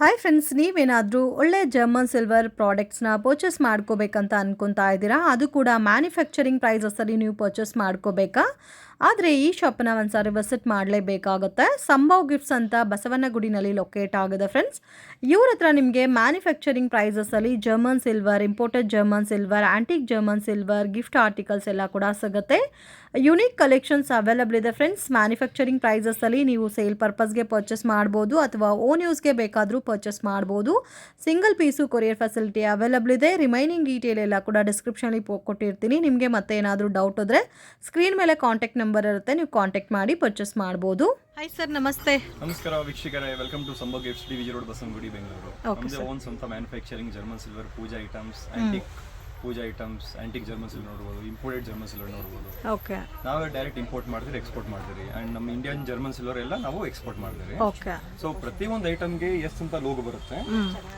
Hi friends, ನೀವೇನಾದರೂ ಒಳ್ಳೆ German silver ಪ್ರಾಡಕ್ಟ್ಸ್ನ purchase ಮಾಡ್ಕೋಬೇಕಂತ ಅನ್ಕೊತಾ ಇದ್ದೀರಾ? ಅದು ಕೂಡ ಮ್ಯಾನುಫ್ಯಾಕ್ಚರಿಂಗ್ ಪ್ರೈಸಸಲ್ಲಿ ನೀವು ಪರ್ಚೇಸ್ ಮಾಡ್ಕೋಬೇಕಾ? ಆದರೆ ಈ ಶಾಪನ್ನ ಒಂದ್ಸಾರಿ ವಿಸಿಟ್ ಮಾಡಲೇಬೇಕಾಗುತ್ತೆ. ಸಂಭವ್ ಗಿಫ್ಟ್ಸ್ ಅಂತ ಬಸವನಗುಡಿನಲ್ಲಿ ಲೊಕೇಟ್ ಆಗಿದೆ ಫ್ರೆಂಡ್ಸ್. ಇವ್ರ ಹತ್ರ ನಿಮಗೆ ಮ್ಯಾನುಫ್ಯಾಕ್ಚರಿಂಗ್ ಪ್ರೈಸಸಲ್ಲಿ German silver, imported German silver, antique German silver, gift articles ಎಲ್ಲ ಕೂಡ ಸಿಗುತ್ತೆ. ಯುನೀಕ್ ಕಲೆಕ್ಷನ್ಸ್ ಅವೈಲಬಲ್ ಇದೆ ಫ್ರೆಂಡ್ಸ್. ಮ್ಯಾನುಫ್ಯಾಕ್ಚರಿಂಗ್ ಪ್ರೈಸಸಲ್ಲಿ ನೀವು ಸೇಲ್ ಪರ್ಪಸ್ಗೆ ಪರ್ಚೇಸ್ ಮಾಡ್ಬೋದು ಅಥವಾ ಓನ್ ಯೂಸ್ಗೆ ಬೇಕಾದರೂ ಪರ್ಚೇಸ್ ಮಾಡ್ಬೋದು. Single piece courier facility available ಇದೆ. ರಿಮೈನಿಂಗ್ ಡೀಟೇಲ್ ಎಲ್ಲ ಕೂಡ ಡಿಸ್ಕ್ರಿಪ್ಷನಲ್ಲಿ ಕೊಟ್ಟಿರ್ತೀನಿ. ನಿಮಗೆ ಮತ್ತೆ ಏನಾದರೂ ಡೌಟ್ ಇದ್ದರೆ ಸ್ಕ್ರೀನ್ ಮೇಲೆ ಕಾಂಟ್ಯಾಕ್ಟ್ ನಂಬರ್ ಇರುತ್ತೆ, ನೀವು ಕಾಂಟ್ಯಾಕ್ಟ್ ಮಾಡಿ ಪರ್ಚೇಸ್ ಮಾಡ್ಬೋದು. ಹಾಯ್ ಸರ್, ನಮಸ್ತೆ. ನಮಸ್ಕಾರ ವೀಕ್ಷಕರೇ, welcome to Sambhav gifts, DVG road, Basavanagudi, Bengaluru. ನಮ್ಮದೇ ಓನ್ ಸ್ವಂತ manufacturing German silver pooja items, antique pooja items, antique German silver ನೋಡ್ಬೋದು, ಇಂಪೋರ್ಟೆಡ್ ಜರ್ಮನ್ ಸಿಲ್ವರ್ ನೋಡ್ಬೋದು. ಓಕೆ, ನಾವೇ ಡೈರೆಕ್ಟ್ ಇಂಪೋರ್ಟ್ ಮಾಡ್ತೀರಿ, ಎಕ್ಸ್ಪೋರ್ಟ್ ಮಾಡ್ತೀರಿ. ಅಂಡ್ ನಮ್ಮ ಇಂಡಿಯನ್ ಜರ್ಮನ್ ಸಿಲ್ವರ್ ಎಲ್ಲ ನಾವು ಎಕ್ಸ್ಪೋರ್ಟ್ ಮಾಡ್ತೀರಿ. ಓಕೆ. ಸೊ ಪ್ರತಿಯೊಂದು ಐಟಮ್ಗೆ ಎಷ್ಟು ಅಂತ ಲೋಗೋ ಬರುತ್ತೆ.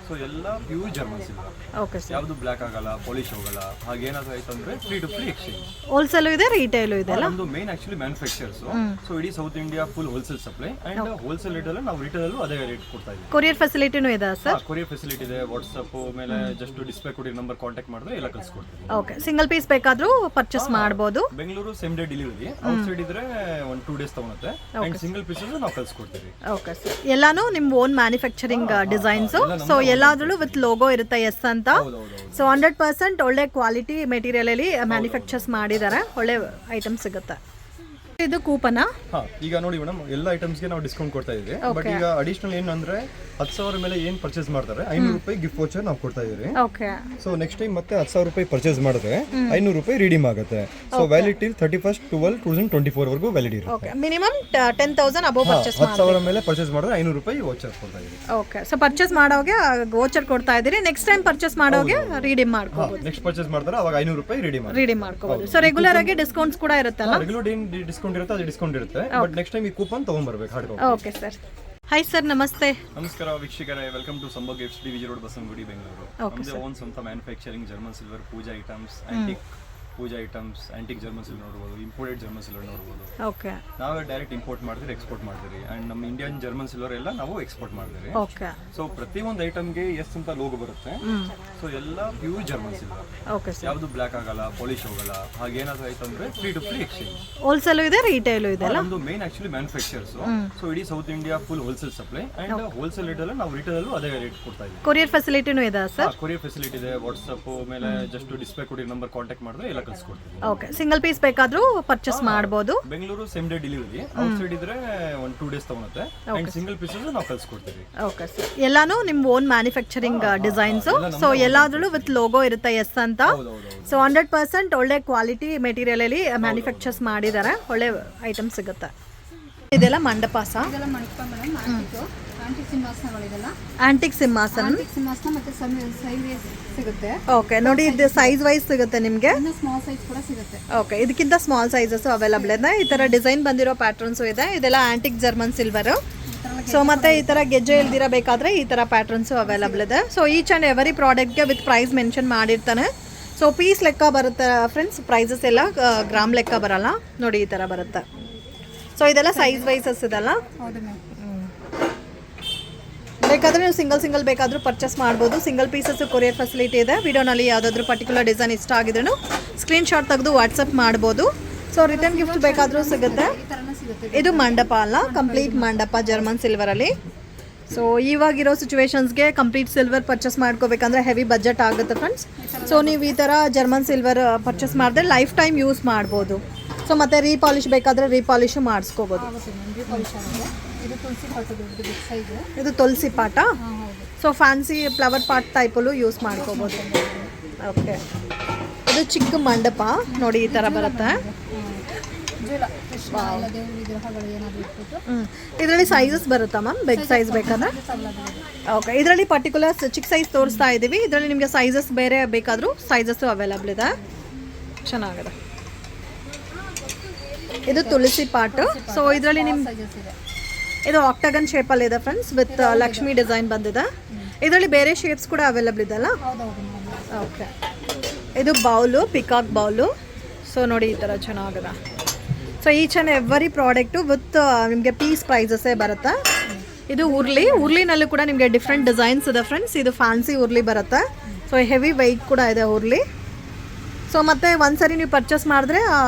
ಸೊ ಎಲ್ಲ pure German silver. Okay sir. ಯಾವುದು ಬ್ಲ್ಯಾಕ್ ಆಗಲ್ಲ, ಪಾಲಿಶ್ ಹೋಗಲ್ಲ. ಹಾಗೇನಾದ್ರು ಆಯ್ತು ಅಂದ್ರೆ free to free exchange. Wholesale ಇದೆ, ರಿಟೇಲು ಇದೆ ಅಲ್ಲ? ನಮ್ದು ಮೇನ್ ಆಕ್ಚುಲಿ ಮ್ಯಾನುಫ್ಯಾಕ್ಚರ್ಸ್. ಸೊ ಇಡೀ South India full wholesale supply. And wholesale rate ಅಲ್ಲ, ನಾವು ರಿಟೇಲ್ ಅಲ್ಲೂ ಅದೇ ರೇಟ್ ಕೊಡ್ತಾ ಇದ್ದೀವಿ. ಕೊರಿಯರ್ ಫೆಸಿಲಿಟಿನೂ ಇದೆ ಸರ್? ಕೊರಿಯರ್ ಫೆಸಿಲಿಟಿ ಇದೆ. ವಾಟ್ಸ್ಆಪ್ ಮೇಲೆ ಜಸ್ಟ್ ಡಿಸ್ಪ್ಲೇ ಕೊಡಿ ನಂಬರ್ ಕಾಂಟ್ಯಾಕ್ಟ್ ಮಾಡಿದ್ರೆ ಎಲ್ಲ ಕಳ್ಸಿಕೊಡ್ತೀವಿ. ಓಕೆ, ಸಿಂಗಲ್ ಪೀಸ್ ಬೇಕಾದರೂ ಪರ್ಚೇಸ್ ಮಾಡ್ಬೋದು. Bengaluru same day delivery. Out side ಇದ್ರೆ 1-2 days ತಗೊಳುತ್ತೆ. ಅಂಡ್ ಸಿಂಗಲ್ ಪೀಸಸ್ ನಾವು ಕಳ್ಸಿಕೊಡ್ತೀವಿ. Okay sir. ಎಲ್ಲಾನು ನಿಮ್ಮ ಓನ್ ಮ್ಯಾನುಫ್ಯಾಕ್ಚರಿಂಗ್ ಡಿಸೈನ್ಸು. ಸೊ ಎಲ್ಲಾದ್ರಲ್ಲೂ ವಿತ್ ಲೋಗೋ ಇರುತ್ತೆ, ಎಸ್ ಅಂತ. ಸೊ 100% ಒಳ್ಳೆ ಕ್ವಾಲಿಟಿ ಮೆಟೀರಿಯಲ್ ಅಲ್ಲಿ ಮ್ಯಾನುಫ್ಯಾಕ್ಚರ್ಸ್ ಮಾಡಿದ್ದಾರೆ. ಒಳ್ಳೆ ಐಟಮ್ ಸಿಗುತ್ತೆ. ಇದು ಕೂಪನಾ? ಈಗ ನೋಡಿ ಮೇಡಮ್, ಎಲ್ಲ ಐಟಮ್ಸ್ಗೆ ನಾವು ಡಿಸ್ಕೌಂಟ್ ಕೊಡ್ತಾ ಇದೀವಿ. ಬಟ್ ಈಗ ಅಡಿಷನಲ್ ಏನಂದ್ರೆ 10,000 ಮೇಲೆ ಏನ್ ಪರ್ಚೇಸ್ ಮಾಡ್ತಾರೆ 500 ರೂಪಾಯಿ ಗಿಫ್ಟ್ ವೋಚರ್ ನಾವು ಕೊಡ್ತಾ ಇದೀವಿ. ಓಕೆ. ಸೊ ನೆಕ್ಸ್ಟ್ ಟೈಮ್ ಮತ್ತೆ 10,000 ರೂಪಾಯಿ ಪರ್ಚೇಸ್ ಮಾಡಿದ್ರೆ 500 ರೂಪಾಯಿ ರಿಡೀಮ್ ಆಗುತ್ತೆ. ಸೊ ವ್ಯಾಲಿಡ್ ಟಿಲ್ 31/12/2024 ವರೆಗೂ ವ್ಯಾಲಿಡ್ ಇರುತ್ತೆ. ಓಕೆ. ಮಿನಿಮಮ್ 10,000 ಅಬೌವ್ ಪರ್ಚೇಸ್ ಮಾಡಿ 10,000 ಮೇಲೆ ಪರ್ಚೇಸ್ ಮಾಡಿದ್ರೆ 500 ರೂಪಾಯಿ ವೋಚರ್ ಕೊಡ್ತಾ ಇದೀವಿ. ಓಕೆ. ಸೊ ಪರ್ಚೇಸ್ ಮಾಡೋಗೆ ವೋಚರ್ ಕೊಡ್ತಾ ಇದೀರಿ. ನೆಕ್ಸ್ಟ್ ಟೈಮ್ ಪರ್ಚೇಸ್ ಮಾಡೋಗೆ ರಿಡೀಮ್ ಮಾಡ್ಕೋಬಹುದು. ನೆಕ್ಸ್ಟ್ ಪರ್ಚೇಸ್ ಮಾಡಿದ್ರೆ ಅವಾಗ 500 ರೂಪಾಯಿ ರಿಡೀಮ್ ಮಾಡ್ಕೋಬಹುದು. ಸೊ ರೆಗ್ಯುಲರ್ ಆಗಿ ಡಿಸ್ಕೌಂಟ್ಸ್ ಕೂಡ ಇರುತ್ತಲ್ಲ? ರೆಗ್ಯುಲರ್ ಏನ್ ಡಿಸ್ಕೌಂಟ್ ಇರುತ್ತೆ ಅದು ಡಿಸ್ಕೌಂಟ್ ಇರುತ್ತೆ. ಬಟ್ ನೆಕ್ಸ್ಟ್ ಟೈಮ್ ಈ ಕೂಪನ್ ತಗೊಂಡ್ಬರ್ಬೇಕು hard copy. Okay sir. Hi sir, ನಮಸ್ತೆ. ನಮಸ್ಕಾರ ವೀಕ್ಷಕರೇ, welcome to Sambhav gifts, DVG road, Basavanagudi, Bengaluru. ನಮ್ಮದೇ ಓನ್ ಸ್ವಂತ manufacturing German silver pooja items, antique pooja items, antique German silver ನೋಡ್ಬೋದು, ಇಂಪೋರ್ಟೆಡ್ ಜರ್ಮನ್ ಸಿಲ್ವರ್ ನೋಡ್ಬೋದು. ಓಕೆ. ನಾವೇ ಡೈರೆಕ್ಟ್ ಇಂಪೋರ್ಟ್ ಮಾಡ್ತೀರಿ, ಎಕ್ಸ್ಪೋರ್ಟ್ ಮಾಡ್ತೀರಿ. ಅಂಡ್ ನಮ್ಮ ಇಂಡಿಯನ್ ಜರ್ಮನ್ ಸಿಲ್ವರ್ ಎಲ್ಲ ನಾವು ಎಕ್ಸ್ಪೋರ್ಟ್ ಮಾಡ್ತೀರಿ. ಓಕೆ. ಸೊ ಪ್ರತಿಯೊಂದು ಐಟಮ್ಗೆ ಎಷ್ಟು ಅಂತ ಲೋಗೋ ಬರುತ್ತೆ. ಸೊ ಎಲ್ಲ pure German silver. Okay sir. ಯಾವುದು ಬ್ಲ್ಯಾಕ್ ಆಗಲ್ಲ, ಪಾಲಿಶ್ ಹೋಗಲ್ಲ. ಹಾಗೇನಾದ್ರು ಆಯ್ತು ಅಂದ್ರೆ free to free exchange. Wholesale ಇದೆ, ರಿಟೇಲು ಇದೆ ಅಲ್ಲ? ನಮ್ದು ಮೇನ್ ಆಕ್ಚುಲಿ ಮ್ಯಾನುಫ್ಯಾಕ್ಚರ್ಸ್. ಸೊ ಇಡೀ South India full wholesale supply. And wholesale rate ಅಲ್ಲ, ನಾವು ರಿಟೇಲ್ ಅಲ್ಲೂ ಅದೇ ರೇಟ್ ಕೊಡ್ತಾ ಇದೀವಿ. ಕೊರಿಯರ್ ಫೆಸಿಲಿಟಿನೂ ಇದೆ ಸರ್? ಕೊರಿಯರ್ ಫೆಸಿಲಿಟಿ ಇದೆ. ವಾಟ್ಸ್ಆಪ್ ಮೇಲೆ ಜಸ್ಟ್ ಡಿಸ್ಪ್ಲೇ ಕೊಡಿ ನಂಬರ್ ಕಾಂಟ್ಯಾಕ್ಟ್ ಮಾಡಿದ್ರೆ ಎಲ್ಲ ಕಳ್ಸಿಕೊಡ್ತೀವಿ. ಓಕೆ. ಸಿಂಗಲ್ ಪೀಸ್ ಬೇಕಾದರೂ ಪರ್ಚೇಸ್ ಮಾಡ್ಬೋದು. Bengaluru same day delivery. Out side ಇದ್ರೆ 1-2 days ತಗೊಳುತ್ತೆ. ಅಂಡ್ ಸಿಂಗಲ್ ಪೀಸಸ್ ನಾವು ಕಳ್ಸಿಕೊಡ್ತೀವಿ. Okay sir. ಎಲ್ಲಾನು ನಿಮ್ಮ ಓನ್ ಮ್ಯಾನುಫ್ಯಾಕ್ಚರಿಂಗ್ ಡಿಸೈನ್ಸು. ಸೊ ಎಲ್ಲಾದ್ರಲ್ಲೂ ವಿತ್ ಲೋಗೋ ಇರುತ್ತೆ, ಎಸ್ ಅಂತ. ಸೊ 100% ಒಳ್ಳೆ ಕ್ವಾಲಿಟಿ ಮೆಟೀರಿಯಲ್ ಅಲ್ಲಿ ಮ್ಯಾನುಫ್ಯಾಕ್ಚರ್ಸ್ ಮಾಡಿದ್ದಾರೆ. ಒಳ್ಳೆ ಐಟಮ್ ಸಿಗುತ್ತೆ. ಇದೆಲ್ಲ ಮಂಡಪಾಸ, ಆಂಟಿಕ್ ಸಿಂಹಾಸನ ಮತ್ತೆ ಸೈಜ್ ಸಿಗುತ್ತೆ. ಓಕೆ. ನೋಡಿ, ಇದು ಸೈಜ್ ವೈಸ್ ಸಿಗುತ್ತೆ ನಿಮಗೆ. ಸ್ಮಾಲ್ ಸೈಜ್ ಕೂಡ ಸಿಗುತ್ತೆ. ಓಕೆ. ಇದಕ್ಕಿಂತ ಸ್ಮಾಲ್ ಸೈಜಸ್ ಅವೈಲಬಲ್ ಇದೆ. ಈ ತರ ಡಿಸೈನ್ ಬಂದಿರೋ ಪ್ಯಾಟರ್ನ್ಸ್ ಇದೆ. ಇದೆಲ್ಲ ಆಂಟಿಕ್ ಜರ್ಮನ್ ಸಿಲ್ವರ್. ಸೊ ಮತ್ತೆ ಈ ತರ ಗೆಜ್ಜೆ ಇಲ್ದಿರಬೇಕಾದ್ರೆ ಈ ತರ ಪ್ಯಾಟರ್ನ್ಸ್ ಅವೈಲಬಲ್ ಇದೆ. ಸೊ ಈಚ್ ಅಂಡ್ ಎವರಿ ಪ್ರಾಡಕ್ಟ್ಗೆ ವಿತ್ ಪ್ರೈಸ್ ಮೆನ್ಷನ್ ಮಾಡಿರ್ತಾನೆ. ಸೊ ಪೀಸ್ ಲೆಕ್ಕ ಬರುತ್ತೆ ಫ್ರೆಂಡ್ಸ್. ಪ್ರೈಸಸ್ ಎಲ್ಲ ಗ್ರಾಮ್ ಲೆಕ್ಕ ಬರಲ್ಲ. ನೋಡಿ, ಈ ತರ ಬರುತ್ತೆ. ಸೊ ಇದೆಲ್ಲ ಸೈಜ್ ವೈಸಸ್ ಇದೆಲ್ಲ. ಹೌದು ಮ್ಯಾಮ್. ಬೇಕಾದರೆ ನೀವು ಸಿಂಗಲ್ ಬೇಕಾದರೂ ಪರ್ಚೇಸ್ ಮಾಡ್ಬೋದು. ಸಿಂಗಲ್ ಪೀಸಸ್ ಕೊರಿಯರ್ ಫೆಸಿಲಿಟಿ ಇದೆ. ವಿಡಿಯೋನಲ್ಲಿ ಯಾವುದಾದ್ರೂ ಪರ್ಟಿಕ್ಯುಲರ್ ಡಿಸೈನ್ ಇಷ್ಟ ಆಗಿದ್ರೂ ಸ್ಕ್ರೀನ್ಶಾಟ್ ತೆಗೆದು ವಾಟ್ಸಪ್ ಮಾಡ್ಬೋದು. ಸೊ ರಿಟರ್ನ್ ಗಿಫ್ಟ್ ಬೇಕಾದರೂ ಸಿಗುತ್ತೆ. ಇದು ಮಂಡಪ ಅಲ್ಲ, ಕಂಪ್ಲೀಟ್ ಮಂಡಪ ಜರ್ಮನ್ ಸಿಲ್ವರಲ್ಲಿ. ಸೊ ಇವಾಗಿರೋ ಸಿಚುವೇಶನ್ಸ್ಗೆ ಕಂಪ್ಲೀಟ್ ಸಿಲ್ವರ್ ಪರ್ಚೇಸ್ ಮಾಡ್ಕೋಬೇಕಂದ್ರೆ ಹೆವಿ ಬಜೆಟ್ ಆಗುತ್ತೆ ಫ್ರೆಂಡ್ಸ್. ಸೊ ನೀವು ಈ ಥರ ಜರ್ಮನ್ ಸಿಲ್ವರ್ ಪರ್ಚೇಸ್ ಮಾಡಿದ್ರೆ ಲೈಫ್ ಟೈಮ್ ಯೂಸ್ ಮಾಡ್ಬೋದು. ಸೊ ಮತ್ತೆ ರೀಪಾಲಿಶ್ ಬೇಕಾದರೆ ರೀಪಾಲಿಶು ಮಾಡಿಸ್ಕೋಬೋದು. ಇದು ತುಳಸಿ ಪಾಟ. ಸೊ ಫ್ಯಾನ್ಸಿ ಫ್ಲವರ್ ಪಾಟ್ ಟೈಪಲ್ಲೂ ಯೂಸ್ ಮಾಡ್ಕೋಬೋದು. ಓಕೆ. ಇದು ಚಿಕ್ಕ ಮಂಡಪ. ನೋಡಿ, ಈ ಥರ ಬರುತ್ತೆ. ಇದರಲ್ಲಿ ಸೈಜಸ್ ಬರುತ್ತಾ ಮ್ಯಾಮ್? ಬಿಗ್ ಸೈಜ್ ಬೇಕಾದ್ರೆ? ಓಕೆ. ಇದರಲ್ಲಿ ಪರ್ಟಿಕ್ಯುಲರ್ ಚಿಕ್ಕ ಸೈಜ್ ತೋರಿಸ್ತಾ ಇದ್ದೀವಿ. ಇದರಲ್ಲಿ ನಿಮಗೆ ಸೈಜಸ್ ಬೇರೆ ಬೇಕಾದರೂ ಸೈಜಸ್ಸು ಅವೈಲಬಲ್ ಇದೆ. ಚೆನ್ನಾಗಿದೆ. ಇದು ತುಳಸಿ ಪಾಟ್. ಸೊ ಇದರಲ್ಲಿ ಇದು ಆಕ್ಟಗನ್ ಶೇಪಲ್ಲಿ ಇದೆ ಫ್ರೆಂಡ್ಸ್, ವಿತ್ ಲಕ್ಷ್ಮಿ ಡಿಸೈನ್ ಬಂದಿದೆ. ಇದರಲ್ಲಿ ಬೇರೆ ಶೇಪ್ಸ್ ಕೂಡ ಅವೈಲಬಲ್ ಇದೆ ಅಲ್ಲ? ಓಕೆ. ಇದು ಬೌಲು, ಪಿಕಾಕ್ ಬೌಲು. ಸೊ ನೋಡಿ, ಈ ಥರ ಚೆನ್ನಾಗಿದೆ. So each and every product with ನಿಮಗೆ ಪೀಸ್ ಪ್ರೈಸಸ್ಸೇ ಬರುತ್ತೆ. ಇದು ಉರ್ಲಿನಲ್ಲೂ ಕೂಡ ನಿಮಗೆ ಡಿಫ್ರೆಂಟ್ ಡಿಸೈನ್ಸ್ ಇದೆ ಫ್ರೆಂಡ್ಸ್. ಇದು ಫ್ಯಾನ್ಸಿ ಉರ್ಲಿ ಬರುತ್ತೆ. ಸೊ ಹೆವಿ ವೆಯ್ಟ್ ಕೂಡ ಇದೆ ಉರ್ಲಿ. ಸೊ ಮತ್ತು ಒಂದ್ಸರಿ ನೀವು ಪರ್ಚೇಸ್ ಮಾಡಿದ್ರೆ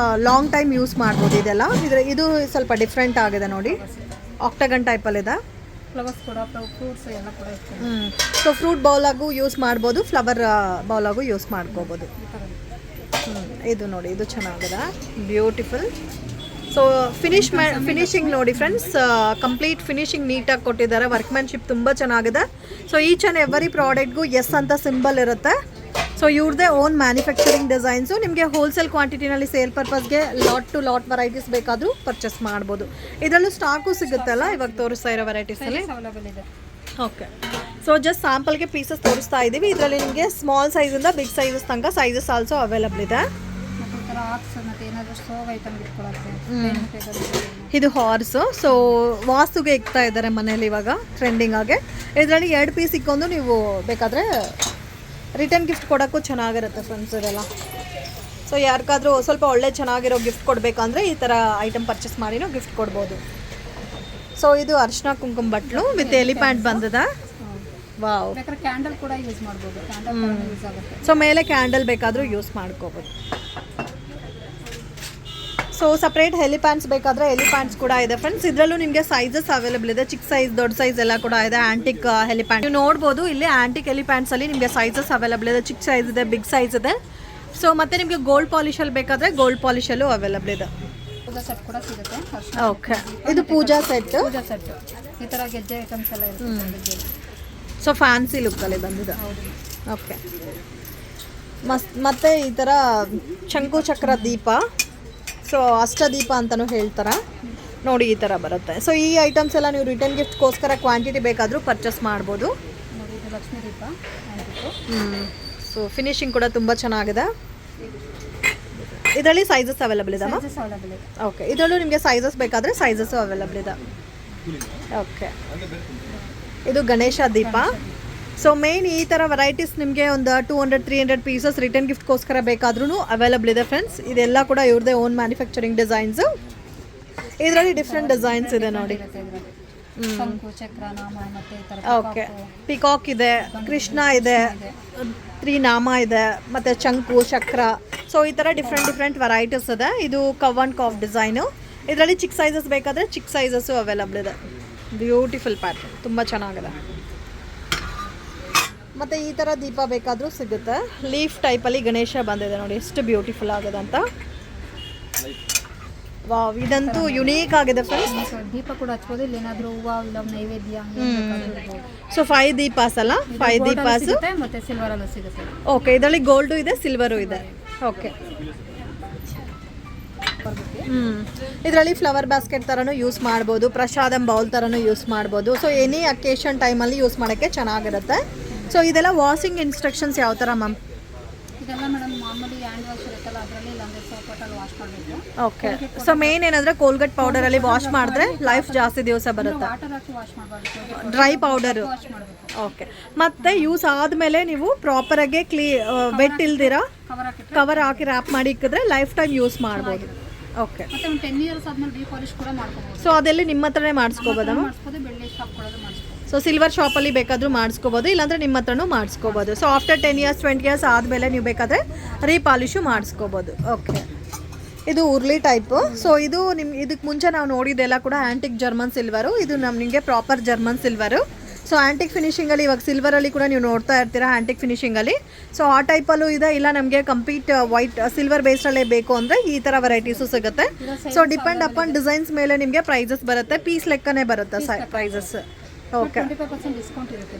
ಲಾಂಗ್ ಟೈಮ್ ಯೂಸ್ ಮಾಡ್ಬೋದು. ಇದೆಲ್ಲ ಇದು ಸ್ವಲ್ಪ ಡಿಫ್ರೆಂಟ್ ಆಗಿದೆ ನೋಡಿ, ಆಕ್ಟಗನ್ ಟೈಪಲ್ಲಿದೆ. ಫ್ಲವರ್ಸ್ ಕೂಡ ಫ್ರೂಟ್ಸ್ ಎಲ್ಲ ಕೂಡ ಇರ್ತದೆ. ಸೊ ಫ್ರೂಟ್ ಬೌಲಾಗೂ ಯೂಸ್ ಮಾಡ್ಬೋದು, ಫ್ಲವರ್ ಬೌಲಾಗೂ ಯೂಸ್ ಮಾಡ್ಕೋಬೋದು. ಇದು ನೋಡಿ, ಇದು ಚೆನ್ನಾಗಿದೆ, ಬ್ಯೂಟಿಫುಲ್. ಸೊ ಫಿನಿಶಿಂಗ್ ನೋಡಿ ಫ್ರೆಂಡ್ಸ್, ಕಂಪ್ಲೀಟ್ ಫಿನಿಶಿಂಗ್ ನೀಟಾಗಿ ಕೊಟ್ಟಿದ್ದಾರೆ. ವರ್ಕ್ಮ್ಯಾನ್ಶಿಪ್ ತುಂಬ ಚೆನ್ನಾಗಿದೆ. ಸೊ ಈಚ್ ಆ್ಯಂಡ್ ಎವರಿ ಪ್ರಾಡಕ್ಟ್ಗೂ ಎಸ್ ಅಂತ ಸಿಂಬಲ್ ಇರುತ್ತೆ. ಸೊ ಇವ್ರದ್ದೇ ಓನ್ ಮ್ಯಾನುಫ್ಯಾಕ್ಚರಿಂಗ್ ಡಿಸೈನ್ಸು. ನಿಮಗೆ ಹೋಲ್ಸೇಲ್ ಕ್ವಾಂಟಿಟಿನಲ್ಲಿ ಸೇಲ್ ಪರ್ಪಸ್ಗೆ ಲಾಟ್ ಟು ಲಾಟ್ ವೆರೈಟೀಸ್ ಬೇಕಾದರೂ ಪರ್ಚೇಸ್ ಮಾಡ್ಬೋದು. ಇದರಲ್ಲೂ ಸ್ಟಾಕು ಸಿಗುತ್ತಲ್ಲ ಇವಾಗ ತೋರಿಸ್ತಾ ಇರೋ ವೆರೈಟೀಸಲ್ಲಿ. ಅವೈಲೇಬಲ್ ಇದೆ. ಓಕೆ, ಸೊ ಜಸ್ಟ್ ಸ್ಯಾಂಪಲ್ಗೆ ಪೀಸಸ್ ತೋರಿಸ್ತಾ ಇದ್ದೀವಿ. ಇದರಲ್ಲಿ ನಿಮಗೆ ಸ್ಮಾಲ್ ಸೈಜಿಂದ ಬಿಗ್ ಸೈಜಸ್ ತನಕ ಸೈಜಸ್ ಆಲ್ಸೋ ಅವೈಲಬಲ್ ಇದೆ. ಮತ್ತು ಈ ಥರ ಆರ್ಟ್ಸ್ ಮತ್ತು ಏನಾದರೂ ಸ್ಟೋವ್ ಐಟಮ್ ಇಟ್ಕೊಳ್ಳೋಕ್ಕೆ ಇದು ಹಾರ್ಸು. ಸೊ ವಾಸ್ತುಗೆ ಇಕ್ತಾ ಇದ್ದಾರೆ ಮನೇಲಿ ಇವಾಗ ಟ್ರೆಂಡಿಂಗ್ ಆಗಿ. ಇದರಲ್ಲಿ 2 ಪೀಸ್ ಇಕ್ಕೊಂಡು ನೀವು ಬೇಕಾದರೆ ರಿಟರ್ನ್ ಗಿಫ್ಟ್ ಕೊಡೋಕ್ಕೂ ಚೆನ್ನಾಗಿರುತ್ತೆ ಫ್ರೆಂಡ್ಸ್ ಇದೆಲ್ಲ. ಸೊ ಯಾರಿಗಾದ್ರೂ ಸ್ವಲ್ಪ ಒಳ್ಳೆ ಚೆನ್ನಾಗಿರೋ ಗಿಫ್ಟ್ ಕೊಡಬೇಕಂದ್ರೆ ಈ ಥರ ಐಟಮ್ ಪರ್ಚೇಸ್ ಮಾಡಿನೂ ಗಿಫ್ಟ್ ಕೊಡ್ಬೋದು. ಸೊ ಇದು ಅರ್ಶಿನ ಕುಂಕುಮ ಬಟ್ಲು ವಿತ್ ಎಲಿಫ್ಯಾಂಟ್ ಬಂದಿದೆ. ವಾವ್. ಬೇಕಾದ್ರೆ ಕ್ಯಾಂಡಲ್ ಕೂಡ ಯೂಸ್ ಮಾಡ್ಬೋದು. ಕ್ಯಾಂಡಲ್ ಯೂಸ್ ಆಗುತ್ತೆ. ಸೊ ಮೇಲೆ ಕ್ಯಾಂಡಲ್ ಬೇಕಾದರೂ ಯೂಸ್ ಮಾಡ್ಕೋಬೋದು. ಸೊ ಸಪ್ರೇಟ್ ಹೆಲಿಪ್ಯಾನ್ಸ್ ಬೇಕಾದರೆ ಹೆಲಿಪ್ಯಾನ್ಸ್ ಕೂಡ ಇದೆ ಫ್ರೆಂಡ್ಸ್. ಇದರಲ್ಲೂ ನಿಮಗೆ ಸೈಜಸ್ ಅವೈಲೇಬಲ್ ಇದೆ. ಚಿಕ್ಕ ಸೈಜ್, ದೊಡ್ಡ ಸೈಜ್ ಎಲ್ಲ ಕೂಡ ಇದೆ. ಆಂಟಿಕ್ ಹೆಲಿಪ್ಯಾಂಟ್ ನೀವು ನೋಡ್ಬೋದು. ಇಲ್ಲಿ ಆಂಟಿಕ್ ಹೆಲಿಪ್ಯಾಂಟ್ಸಲ್ಲಿ ನಿಮಗೆ ಸೈಜಸ್ ಅವೈಲೇಬಲ್ ಇದೆ. ಚಿಕ್ಕ ಸೈಜ್ ಇದೆ, ಬಿಗ್ ಸೈಜ್ ಇದೆ. ಸೊ ಮತ್ತು ನಿಮಗೆ ಗೋಲ್ಡ್ ಪಾಲಿಶಲ್ಲಿ ಬೇಕಾದರೆ ಗೋಲ್ಡ್ ಪಾಲಿಶಲ್ಲೂ ಅವೈಲೇಬಲ್ ಇದೆ. ಪೂಜಾ ಸೆಟ್ ಕೂಡ ಸಿಗುತ್ತೆ. ಓಕೆ, ಇದು ಪೂಜಾ ಸೆಟ್. ಪೂಜಾ ಸೆಟ್ ಈ ಥರ ಗೆಜ್ಜೆ ಐಟಮ್ಸ್ ಎಲ್ಲ ಇರುತ್ತೆ. ಸೊ ಫ್ಯಾನ್ಸಿ ಲುಕ್ಕಲ್ಲಿ ಬಂದಿದೆ. ಓಕೆ, ಮತ್ತು ಈ ಥರ ಶಂಕು ಚಕ್ರ ದೀಪ, ಸೊ ಅಷ್ಟದೀಪ ಅಂತಲೂ ಹೇಳ್ತಾರೆ ನೋಡಿ, ಈ ಥರ ಬರುತ್ತೆ. ಸೊ ಈ ಐಟಮ್ಸ್ ಎಲ್ಲ ನೀವು ರಿಟರ್ನ್ ಗಿಫ್ಟ್ಗೋಸ್ಕರ ಕ್ವಾಂಟಿಟಿ ಬೇಕಾದರೂ ಪರ್ಚೇಸ್ ಮಾಡ್ಬೋದು. ನೋಡಿ, ಇದು ಲಕ್ಷ್ಮೀ ದೀಪ. ಸೊ ಫಿನಿಶಿಂಗ್ ಕೂಡ ತುಂಬ ಚೆನ್ನಾಗಿದೆ. ಇದರಲ್ಲಿ ಸೈಜಸ್ ಅವೈಲೇಬಲ್ ಇದೆ. ಓಕೆ, ಇದರಲ್ಲೂ ನಿಮಗೆ ಸೈಜಸ್ ಬೇಕಾದರೆ ಸೈಜಸ್ಸು ಅವೈಲೇಬಲ್ ಇದೆ. ಓಕೆ, ಇದು ಗಣೇಶ ದೀಪ. ಸೊ ಮೇನ್ ಈ ಥರ ವೆರೈಟೀಸ್ ನಿಮಗೆ ಒಂದು 200-300 ಪೀಸಸ್ ರಿಟರ್ನ್ ಗಿಫ್ಟ್ಗೋಸ್ಕರ ಬೇಕಾದ್ರೂ ಅವೈಲೇಬಲ್ ಇದೆ ಫ್ರೆಂಡ್ಸ್. ಇದೆಲ್ಲ ಕೂಡ ಇವ್ರದ್ದೇ ಓನ್ ಮ್ಯಾನುಫ್ಯಾಕ್ಚರಿಂಗ್ ಡಿಸೈನ್ಸು. ಇದರಲ್ಲಿ ಡಿಫ್ರೆಂಟ್ ಡಿಸೈನ್ಸ್ ಇದೆ ನೋಡಿ. ಓಕೆ, ಪಿಕಾಕ್ ಇದೆ, ಕೃಷ್ಣ ಇದೆ, 3 ನಾಮ ಇದೆ, ಮತ್ತು ಚಂಕು ಚಕ್ರ. ಸೊ ಈ ಥರ ಡಿಫ್ರೆಂಟ್ ವೆರೈಟೀಸ್ ಇದೆ. ಇದು ಕವ್ ಆ್ಯಂಡ್ ಕಾಫ್ ಡಿಸೈನು. ಇದರಲ್ಲಿ ಚಿಕ್ಕ ಸೈಜಸ್ ಬೇಕಾದರೆ ಚಿಕ್ಕ ಸೈಜಸ್ಸು ಅವೈಲೇಬಲ್ ಇದೆ. ಬ್ಯೂಟಿಫುಲ್ ಪ್ಯಾಟರ್ನ್, ತುಂಬ ಚೆನ್ನಾಗಿದೆ. ಮತ್ತು ಈ ಥರ ದೀಪ ಬೇಕಾದರೂ ಸಿಗುತ್ತೆ. ಲೀಫ್ ಟೈಪಲ್ಲಿ ಗಣೇಶ ಬಂದಿದೆ ನೋಡಿ, ಎಷ್ಟು ಬ್ಯೂಟಿಫುಲ್ ಆಗಿದೆ ಅಂತ. ವಾವ್, ಇದಂತೂ ಯುನೀಕ್ ಆಗಿದೆ ಫ್ರೆಂಡ್ಸ್. ದೀಪ ಕೂಡ ಹಚ್ಬೋದು. ಇಲ್ಲಿ ಏನಾದರೂ ಹೂವು ಇಲ್ಲ ನೈವೇದ್ಯ. ಸೊ 5 ದೀಪಾಸ್ ಅಲ್ಲ, 5 ದೀಪಾಸು ಮತ್ತು ಸಿಲ್ವರಲ್ಲೂ ಸಿಗುತ್ತೆ. ಓಕೆ, ಇದರಲ್ಲಿ ಗೋಲ್ಡು ಇದೆ, ಸಿಲ್ವರು ಇದೆ. ಓಕೆ, ಇದರಲ್ಲಿ ಫ್ಲವರ್ ಬ್ಯಾಸ್ಕೆಟ್ ಥರನೂ ಯೂಸ್ ಮಾಡ್ಬೋದು, ಪ್ರಸಾದಂ ಬೌಲ್ ಥರನೂ ಯೂಸ್ ಮಾಡ್ಬೋದು. ಸೊ ಎನಿ ಅಕೇಶನ್ ಟೈಮಲ್ಲಿ ಯೂಸ್ ಮಾಡೋಕ್ಕೆ ಚೆನ್ನಾಗಿರುತ್ತೆ. ಸೊ ಇದೆಲ್ಲ ವಾಷಿಂಗ್ ಇನ್ಸ್ಟ್ರಕ್ಷನ್ಸ್ ಯಾವ ಥರ ಮ್ಯಾಮ್? ಇದೆಲ್ಲ ಮೇಡಮ್ ಮಾಮೂಲಿ ಹ್ಯಾಂಡ್ ವಾಶ್ ಇರುತ್ತಲ್ಲ, ಅದರಲ್ಲಿ ಇಲ್ಲಾಂದರೆ ಸೋಪ್ ವಾಟರ್ ವಾಶ್ ಮಾಡಬೇಕು. ಓಕೆ, ಸೊ ಮೇನ್ ಏನಂದರೆ ಕೋಲ್ಗೇಟ್ ಪೌಡರಲ್ಲಿ ವಾಶ್ ಮಾಡಿದ್ರೆ ಲೈಫ್ ಜಾಸ್ತಿ ದಿವಸ ಬರುತ್ತೆ. ವಾಟರ್ ಹಾಕಿ ವಾಶ್ ಮಾಡಬಾರ್ದು, ಡ್ರೈ ಪೌಡರು. ವಾಶ್ ಮಾಡಬೇಕು. ಓಕೆ, ಮತ್ತು ಯೂಸ್ ಆದಮೇಲೆ ನೀವು ಪ್ರಾಪರಾಗಿ ವೆಟ್ ಇಲ್ದಿರ ಕವರ್ ಹಾಕಿ ರ್ಯಾಪ್ ಮಾಡಿ ಇಕ್ಕಿದ್ರೆ ಲೈಫ್ ಟೈಮ್ ಯೂಸ್ ಮಾಡ್ಬೋದು. ಓಕೆ, ಮತ್ತೆ ಒಂದು 10 ಇಯರ್ಸ್ ಆದ್ಮೇಲೆ ರೀಪಾಲಿಶ್ ಕೂಡ ಮಾಡ್ಕೋಬಹುದು. ಸೊ ಅದೆಲ್ಲಿ ನಿಮ್ಮ ಹತ್ರನೇ ಮಾಡಿಸ್ಕೋಬೋದಾ? ಮಾಡಿಸ್ಬೋದು, ಬೆಳ್ಳಿ ಶಾಪ್ ಕೊಡೋದು ಮಾಡಿಸ್ಬೋದು. ಸೊ ಸಿಲ್ವರ್ ಶಾಪಲ್ಲಿ ಬೇಕಾದರೂ ಮಾಡಿಸ್ಕೋಬೋದು, ಇಲ್ಲಾಂದರೆ ನಿಮ್ಮ ಹತ್ರನೂ ಮಾಡಿಸ್ಕೋಬೋದು. ಸೊ ಆಫ್ಟರ್ 10 ಇಯರ್ಸ್ 20 ಇಯರ್ಸ್ ಆದಮೇಲೆ ನೀವು ಬೇಕಾದರೆ ರೀಪಾಲಿಶು ಮಾಡಿಸ್ಕೋಬೋದು. ಓಕೆ, ಇದು ಉರ್ಲಿ ಟೈಪು. ಸೊ ಇದು ಇದಕ್ಕೆ ಮುಂಚೆ ನಾವು ನೋಡಿದ್ದೆಲ್ಲ ಕೂಡ ಆ್ಯಂಟಿಕ್ ಜರ್ಮನ್ ಸಿಲ್ವರು. ಇದು ನಿಮಗೆ proper German silver. So antique ಫಿನಿಷಿಂಗಲ್ಲಿ ಇವಾಗ ಸಿಲ್ವರಲ್ಲಿ ಕೂಡ ನೀವು ನೋಡ್ತಾ ಇರ್ತೀರಾ ಆ್ಯಂಟಿಕ್ ಫಿನಿಷಿಂಗಲ್ಲಿ. ಸೊ ಆ ಟೈಪಲ್ಲೂ ಇದೆ. ಇಲ್ಲ ನಮಗೆ ಕಂಪ್ಲೀಟ್ ವೈಟ್ ಸಿಲ್ವರ್ ಬೇಸ್ಡಲ್ಲೇ ಬೇಕು ಅಂದರೆ ಈ ಥರ ವೆರೈಟೀಸು ಸಿಗುತ್ತೆ. ಸೊ ಡಿಪೆಂಡ್ ಅಪಾನ್ ಡಿಸೈನ್ಸ್ ಮೇಲೆ ನಿಮಗೆ ಪ್ರೈಸಸ್ ಬರುತ್ತೆ. ಪೀಸ್ ಲೆಕ್ಕನೇ ಬರುತ್ತೆ ಪ್ರೈಸಸ್. ಓಕೆ, 25% ಡಿಸ್ಕೌಂಟ್ ಇರುತ್ತೆ.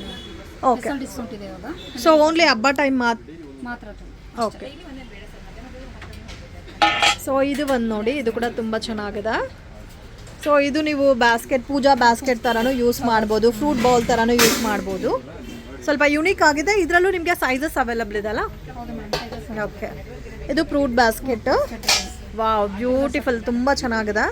ಓಕೆ, ಡಿಸ್ಕೌಂಟ್ ಇದೆ ಇವಾಗ. ಸೊ ಓನ್ಲಿ ಹಬ್ಬ ಟೈಮ್ ಮಾತ್ರ. ಓಕೆ, ಸೊ ಇದು ಒಂದು ನೋಡಿ, ಇದು ಕೂಡ ತುಂಬ ಚೆನ್ನಾಗಿದೆ. ಸೊ ಇದು ನೀವು ಬ್ಯಾಸ್ಕೆಟ್, ಪೂಜಾ ಬ್ಯಾಸ್ಕೆಟ್ ಥರನೂ ಯೂಸ್ ಮಾಡ್ಬೋದು, ಫ್ರೂಟ್ ಬೌಲ್ ಥರನೂ ಯೂಸ್ ಮಾಡ್ಬೋದು. ಸ್ವಲ್ಪ ಯುನೀಕ್ ಆಗಿದೆ. ಇದರಲ್ಲೂ ನಿಮಗೆ ಸೈಜಸ್ ಅವೈಲೇಬಲ್ ಇದೆಲ್ಲ. ಓಕೆ, ಇದು ಫ್ರೂಟ್ ಬ್ಯಾಸ್ಕೆಟ್. ವಾವ್, ಬ್ಯೂಟಿಫುಲ್, ತುಂಬ ಚೆನ್ನಾಗಿದೆ.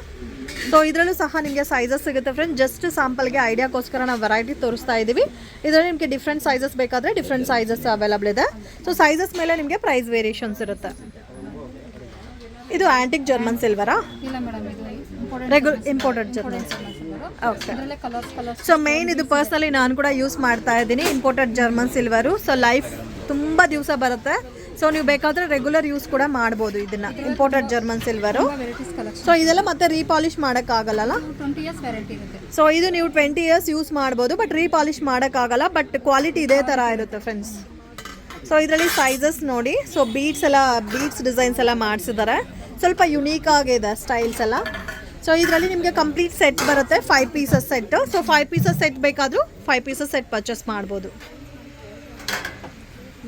ಸೊ ಇದರಲ್ಲೂ ಸಹ ನಿಮಗೆ ಸೈಜಸ್ ಸಿಗುತ್ತೆ ಫ್ರೆಂಡ್ಸ್. ಜಸ್ಟ್ ಸ್ಯಾಂಪಲ್ಗೆ ಐಡಿಯಾಗೋಸ್ಕರ ನಾವು ವೆರೈಟಿ ತೋರಿಸ್ತಾ ಇದ್ದೀವಿ. ಇದರಲ್ಲಿ ನಿಮಗೆ ಡಿಫ್ರೆಂಟ್ ಸೈಜಸ್ ಬೇಕಾದರೆ ಡಿಫ್ರೆಂಟ್ ಸೈಜಸ್ ಅವೈಲೇಬಲ್ ಇದೆ. ಸೊ ಸೈಜಸ್ ಮೇಲೆ ನಿಮಗೆ ಪ್ರೈಸ್ ವೇರಿಯೇಷನ್ಸ್ ಇರುತ್ತೆ. ಇದು ಆ್ಯಂಟಿಕ್ ಜರ್ಮನ್ ಸಿಲ್ವರಾ? ಇಲ್ಲ ಮೇಡಮ್, ಇದು ಇಂಪೋರ್ಟೆಡ್ ಜರ್ಮನ್. ಓಕೆ. ಅದರಲ್ಲೇ ಕಲರ್ಸ್ ಸೊ ಮೇನ್ ಇದು ಪರ್ಸ್ನಲಿ ನಾನು ಕೂಡ ಯೂಸ್ ಮಾಡ್ತಾ ಇದ್ದೀನಿ imported German silver. So life ತುಂಬ ದಿವಸ ಬರುತ್ತೆ. ಸೊ ನೀವು ಬೇಕಾದರೆ ರೆಗ್ಯುಲರ್ ಯೂಸ್ ಕೂಡ ಮಾಡ್ಬೋದು ಇದನ್ನು, imported German silver. Varieties collection. So ಇದೆಲ್ಲ ಮತ್ತೆ ರೀಪಾಲಿಷ್ ಮಾಡೋಕ್ಕಾಗಲ್ಲ. 20 ಇಯರ್ಸ್ ವ್ಯಾರಂಟಿ ಇರುತ್ತೆ. ಸೊ ಇದು ನೀವು 20 ಇಯರ್ಸ್ ಯೂಸ್ ಮಾಡ್ಬೋದು, ಬಟ್ ರೀಪಾಲಿಷ್ ಮಾಡೋಕ್ಕಾಗಲ್ಲ. ಬಟ್ ಕ್ವಾಲಿಟಿ ಇದೇ ಥರ ಇರುತ್ತೆ ಫ್ರೆಂಡ್ಸ್. ಸೊ ಇದರಲ್ಲಿ ಸೈಜಸ್ ನೋಡಿ. ಸೊ ಬೀಡ್ಸ್ ಡಿಸೈನ್ಸ್ ಎಲ್ಲ ಮಾಡಿಸಿದ್ದಾರೆ. ಸ್ವಲ್ಪ ಯುನೀಕ್ ಆಗಿದೆ ಸ್ಟೈಲ್ಸ್ ಎಲ್ಲ. ಸೊ ಇದರಲ್ಲಿ ನಿಮಗೆ ಕಂಪ್ಲೀಟ್ ಸೆಟ್ ಬರುತ್ತೆ, 5 pieces set. So 5 pieces set ಬೇಕಾದರೂ 5 ಪೀಸಸ್ ಸೆಟ್ ಪರ್ಚೇಸ್ ಮಾಡ್ಬೋದು.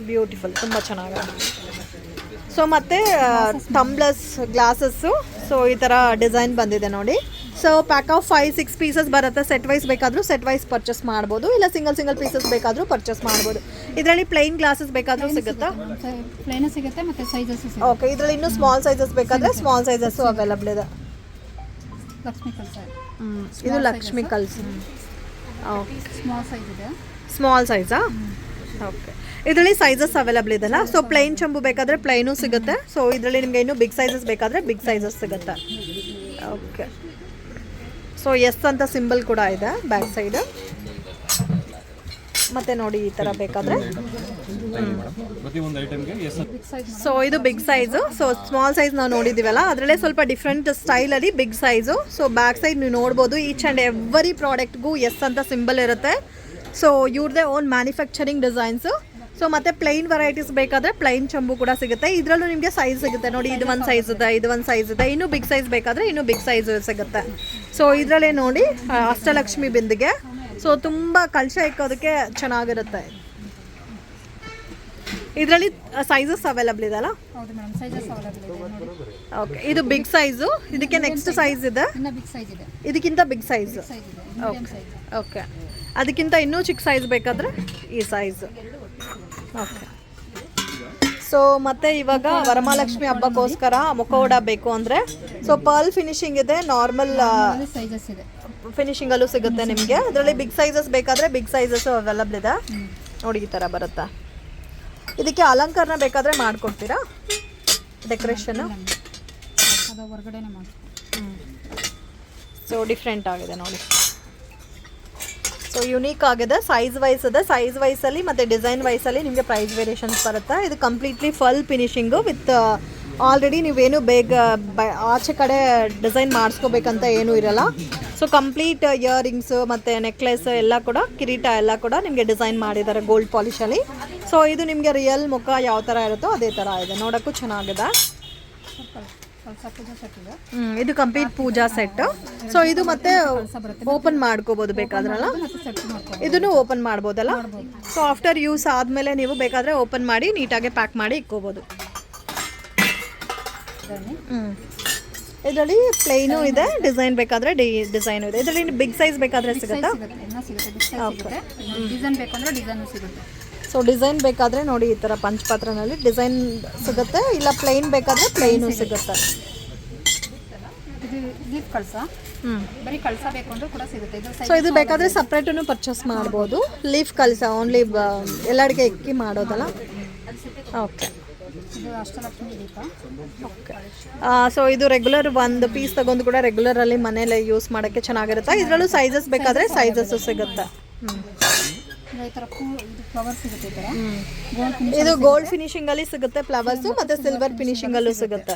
ಬ್ಯೂಟಿಫುಲ್, ತುಂಬ ಚೆನ್ನಾಗಿದೆ. ಸೊ ಮತ್ತು ಟಂಬ್ಲರ್ಸ್, ಗ್ಲಾಸಸ್ಸು, ಸೊ ಈ ಥರ ಡಿಸೈನ್ ಬಂದಿದೆ ನೋಡಿ. ಸೊ ಪ್ಯಾಕ್ ಆಫ್ 5-6 ಪೀಸಸ್ ಬರುತ್ತೆ. ಸೆಟ್ ವೈಸ್ ಬೇಕಾದರೂ ಸೆಟ್ ವೈಸ್ ಪರ್ಚೇಸ್ ಮಾಡ್ಬೋದು, ಇಲ್ಲ ಸಿಂಗಲ್ ಪೀಸಸ್ ಬೇಕಾದರೂ ಪರ್ಚೇಸ್ ಮಾಡ್ಬೋದು. ಇದರಲ್ಲಿ ಪ್ಲೈನ್ ಗ್ಲಾಸಸ್ ಬೇಕಾದರೂ ಸಿಗುತ್ತಾ? ಪ್ಲೇನ್ ಸಿಗುತ್ತೆ ಮತ್ತು ಸೈಜಸ್ ಸಿಗುತ್ತೆ. ಓಕೆ. ಇದರಲ್ಲಿ ಇನ್ನೂ ಸ್ಮಾಲ್ ಸೈಜಸ್ ಬೇಕಾದರೆ ಸ್ಮಾಲ್ ಸೈಜಸ್ಸು ಅವೈಲಬಲ್ ಇದೆ. ಲಕ್ಷ್ಮಿ ಕಲ್ಸ ಇದು ಲಕ್ಷ್ಮಿ ಕಲ್ಸ್. ಓಕೆ. ಸ್ಮಾಲ್ ಸೈಜ್ ಇದೆ. ಸ್ಮಾಲ್ ಸೈಜಾ? ಓಕೆ. ಇದರಲ್ಲಿ ಸೈಜಸ್ ಅವೈಲಬಲ್ ಇದೆಲ್ಲ. ಸೊ ಪ್ಲೈನ್ ಚಂಬು ಬೇಕಾದರೆ ಪ್ಲೈನು ಸಿಗುತ್ತೆ. ಸೊ ಇದರಲ್ಲಿ ನಿಮಗೆ ಇನ್ನೂ ಬಿಗ್ ಸೈಜಸ್ ಬೇಕಾದರೆ ಬಿಗ್ ಸೈಜಸ್ ಸಿಗುತ್ತೆ. ಓಕೆ. ಸೊ ಎಸ್ ಅಂತ ಸಿಂಬಲ್ ಕೂಡ ಇದೆ ಬ್ಯಾಕ್ ಸೈಡ್. ಮತ್ತೆ ನೋಡಿ ಈ ಥರ ಬೇಕಾದರೆ. ಪ್ರತಿಯೊಂದು ಐಟಮ್ಗೆ ಸೊ ಇದು big size. So small size ನಾವು ನೋಡಿದ್ದೀವಲ್ಲ, ಅದರಲ್ಲೇ ಸ್ವಲ್ಪ ಡಿಫ್ರೆಂಟ್ ಸ್ಟೈಲಲ್ಲಿ big size. So back side ನೀವು ನೋಡ್ಬೋದು, ಈಚ್ ಆ್ಯಂಡ್ ಎವ್ರಿ ಪ್ರಾಡಕ್ಟ್ಗೂ ಎಸ್ ಅಂತ ಸಿಂಬಲ್ ಇರುತ್ತೆ. ಸೊ ಇವ್ರದ್ದೇ ಓನ್ ಮ್ಯಾನುಫ್ಯಾಕ್ಚರಿಂಗ್ ಡಿಸೈನ್ಸು. ಸೊ ಮತ್ತು ಪ್ಲೈನ್ ವೆರೈಟೀಸ್ ಬೇಕಾದರೆ ಪ್ಲೈನ್ ಚಂಬು ಕೂಡ ಸಿಗುತ್ತೆ. ಇದರಲ್ಲೂ ನಿಮಗೆ ಸೈಜ್ ಸಿಗುತ್ತೆ ನೋಡಿ. ಇದು ಒಂದು ಸೈಜ್ ಇದೆ, ಇದು ಒಂದು ಸೈಜ್ ಇದೆ. ಇನ್ನೂ ಬಿಗ್ ಸೈಜ್ ಬೇಕಾದರೆ ಇನ್ನೂ ಬಿಗ್ ಸೈಜ್ ಸಿಗುತ್ತೆ. ಸೊ ಇದರಲ್ಲೇ ನೋಡಿ ಅಷ್ಟಲಕ್ಷ್ಮಿ ಬಿಂದಿಗೆ. ಸೊ ತುಂಬ ಕಳಶ ಇಕ್ಕೋದಕ್ಕೆ ಚೆನ್ನಾಗಿರುತ್ತೆ. ಇದರಲ್ಲಿ ಸೈಜಸ್ ಅವೈಲಬಲ್ ಇದೆಲ್ಲ. ಹೌದು ಮೇಡಮ್, ಸೈಜಸ್ ಅವೈಲಬಲ್ ಇದೆ ನೋಡಿ. ಓಕೆ. ಇದು ಬಿಗ್ ಸೈಜು. ಇದಕ್ಕೆ ನೆಕ್ಸ್ಟ್ ಸೈಜ್ ಇದೆ, ಇನ್ನ ಬಿಗ್ ಸೈಜ್ ಇದೆ. ಇದಕ್ಕಿಂತ ಬಿಗ್ ಸೈಜ್. ಸೈಜ್ ಇದೆ, ಮೀಡಿಯಂ ಸೈಜ್. ಓಕೆ. ಅದಕ್ಕಿಂತ ಇನ್ನೂ ಚಿಕ್ಕ ಸೈಜ್ ಬೇಕಾದರೆ ಈ ಸೈಜ್. ಓಕೆ. ಸೊ ಮತ್ತು ಇವಾಗ ವರಮಹಾಲಕ್ಷ್ಮಿ ಹಬ್ಬಕ್ಕೋಸ್ಕರ ಮುಖವಾಡ ಬೇಕು ಅಂದರೆ ಸೊ ಪರ್ಲ್ ಫಿನಿಶಿಂಗ್ ಇದೆ, ನಾರ್ಮಲ್ ಸೈಜಸ್ ಇದೆ, ಫಿನಿಶಿಂಗಲ್ಲೂ ಸಿಗುತ್ತೆ ನಿಮಗೆ. ಅದರಲ್ಲಿ ಬಿಗ್ ಸೈಜಸ್ ಬೇಕಾದರೆ ಬಿಗ್ ಸೈಜಸ್ಸು ಅವೈಲಬಲ್ ಇದೆ ನೋಡಿ. ಈ ಥರ ಬರುತ್ತೆ. ಇದಕ್ಕೆ ಅಲಂಕಾರನ ಬೇಕಾದರೆ ಮಾಡಿಕೊಡ್ತೀರಾ ಡೆಕೋರೇಷನ್ನು? ಅದು ಹೊರಗಡೆನೇ ಮಾಡ್ತೀವಿ. ಸೊ ಡಿಫ್ರೆಂಟ್ ಆಗಿದೆ ನೋಡಿ. ಸೊ ಯುನೀಕ್ ಆಗಿದೆ. ಸೈಜ್ ವೈಸ್ ಇದೆ. ಸೈಜ್ ವೈಸಲ್ಲಿ ಮತ್ತು ಡಿಸೈನ್ ವೈಸಲ್ಲಿ ನಿಮಗೆ ಪ್ರೈಸ್ ವೇರಿಯೇಷನ್ಸ್ ಬರುತ್ತೆ. ಇದು ಕಂಪ್ಲೀಟ್ಲಿ ಫುಲ್ ಫಿನಿಶಿಂಗು ವಿತ್ ಆಲ್ರೆಡಿ ನೀವೇನು ಬೇಗ ಆಚೆ ಕಡೆ ಡಿಸೈನ್ ಮಾಡಿಸ್ಕೋಬೇಕಂತ ಏನೂ ಇರಲ್ಲ. ಸೊ ಕಂಪ್ಲೀಟ್ ಇಯರಿಂಗ್ಸು ಮತ್ತು ನೆಕ್ಲೆಸ್ ಎಲ್ಲ ಕೂಡ, ಕಿರೀಟ ಎಲ್ಲ ಕೂಡ ನಿಮಗೆ ಡಿಸೈನ್ ಮಾಡಿದ್ದಾರೆ ಗೋಲ್ಡ್ ಪಾಲಿಶಲ್ಲಿ. ಸೊ ಇದು ನಿಮಗೆ ರಿಯಲ್ ಮುಖ ಯಾವ ಥರ ಇರುತ್ತೋ ಅದೇ ಥರ ಇದೆ. ನೋಡೋಕ್ಕೂ ಚೆನ್ನಾಗಿದೆ. ಇದು ಕಂಪ್ಲೀಟ್ ಪೂಜಾ ಸೆಟ್. ಸೊ ಇದು ಮತ್ತೆ ಓಪನ್ ಮಾಡ್ಕೋಬೋದು ಬೇಕಾದ್ರಲ್ಲ. ಇದನ್ನು ಓಪನ್ ಮಾಡ್ಬೋದಲ್ಲ. ಸೊ ಆಫ್ಟರ್ ಯೂಸ್ ಆದಮೇಲೆ ನೀವು ಬೇಕಾದರೆ ಓಪನ್ ಮಾಡಿ ನೀಟಾಗಿ ಪ್ಯಾಕ್ ಮಾಡಿ ಇಕ್ಕೋಬೋದು. ಇದರಲ್ಲಿ ಪ್ಲೈನು ಇದೆ, ಡಿಸೈನ್ ಬೇಕಾದರೆ ಡಿಸೈನು ಇದೆ. ಇದರಲ್ಲಿ ಬಿಗ್ ಸೈಜ್ ಬೇಕಾದರೆ ಸಿಗುತ್ತಾ? ಡಿಸೈನ್ ಬೇಕಂದ್ರೆ ಡಿಸೈನು ಸಿಗುತ್ತೆ. ಸೊ ಡಿಸೈನ್ ಬೇಕಾದರೆ ನೋಡಿ ಈ ಥರ ಪಂಚಪಾತ್ರನಲ್ಲಿ ಡಿಸೈನ್ ಸಿಗುತ್ತೆ, ಇಲ್ಲ ಪ್ಲೈನ್ ಬೇಕಾದರೆ ಪ್ಲೈನು ಸಿಗುತ್ತೆ. ಇದು ಲೀಫ್ ಕಳಸ, ಬರೀ ಕಳಸ ಬೇಕು ಅಂದ್ರೂ ಕೂಡ ಸಿಗುತ್ತೆ. ಸೊ ಇದು ಬೇಕಾದರೆ ಸಪ್ರೇಟನ್ನು ಪರ್ಚೇಸ್ ಮಾಡ್ಬೋದು. ಲೀಫ್ ಕಳಸ ಓನ್ಲಿ ಎಲ್ಲಡಿಗೆ ಇಕ್ಕಿ ಮಾಡೋದಲ್ಲ. ಓಕೆ. ಇದು ಅಷ್ಟಲಕ್ಷ್ಮಿ ದೀಪ. ಓಕೆ. ಸೊ ಇದು ರೆಗ್ಯುಲರ್ ಒಂದು ಪೀಸ್ ತಗೊಂಡು ಕೂಡ ರೆಗ್ಯುಲರಲ್ಲಿ ಮನೇಲಿ ಯೂಸ್ ಮಾಡೋಕ್ಕೆ ಚೆನ್ನಾಗಿರುತ್ತೆ. ಇದರಲ್ಲೂ ಸೈಜಸ್ ಬೇಕಾದರೆ ಸೈಜಸ್ಸು ಸಿಗುತ್ತೆ. ಇದು ಗೋಲ್ಡ್ ಫಿನಿಶಿಂಗ್ ಅಲ್ಲಿ ಸಿಗುತ್ತೆ ಫ್ಲವರ್ಸ್, ಮತ್ತೆ ಸಿಲ್ವರ್ ಫಿನಿಶಿಂಗ್ ಅಲ್ಲೂ ಸಿಗುತ್ತೆ.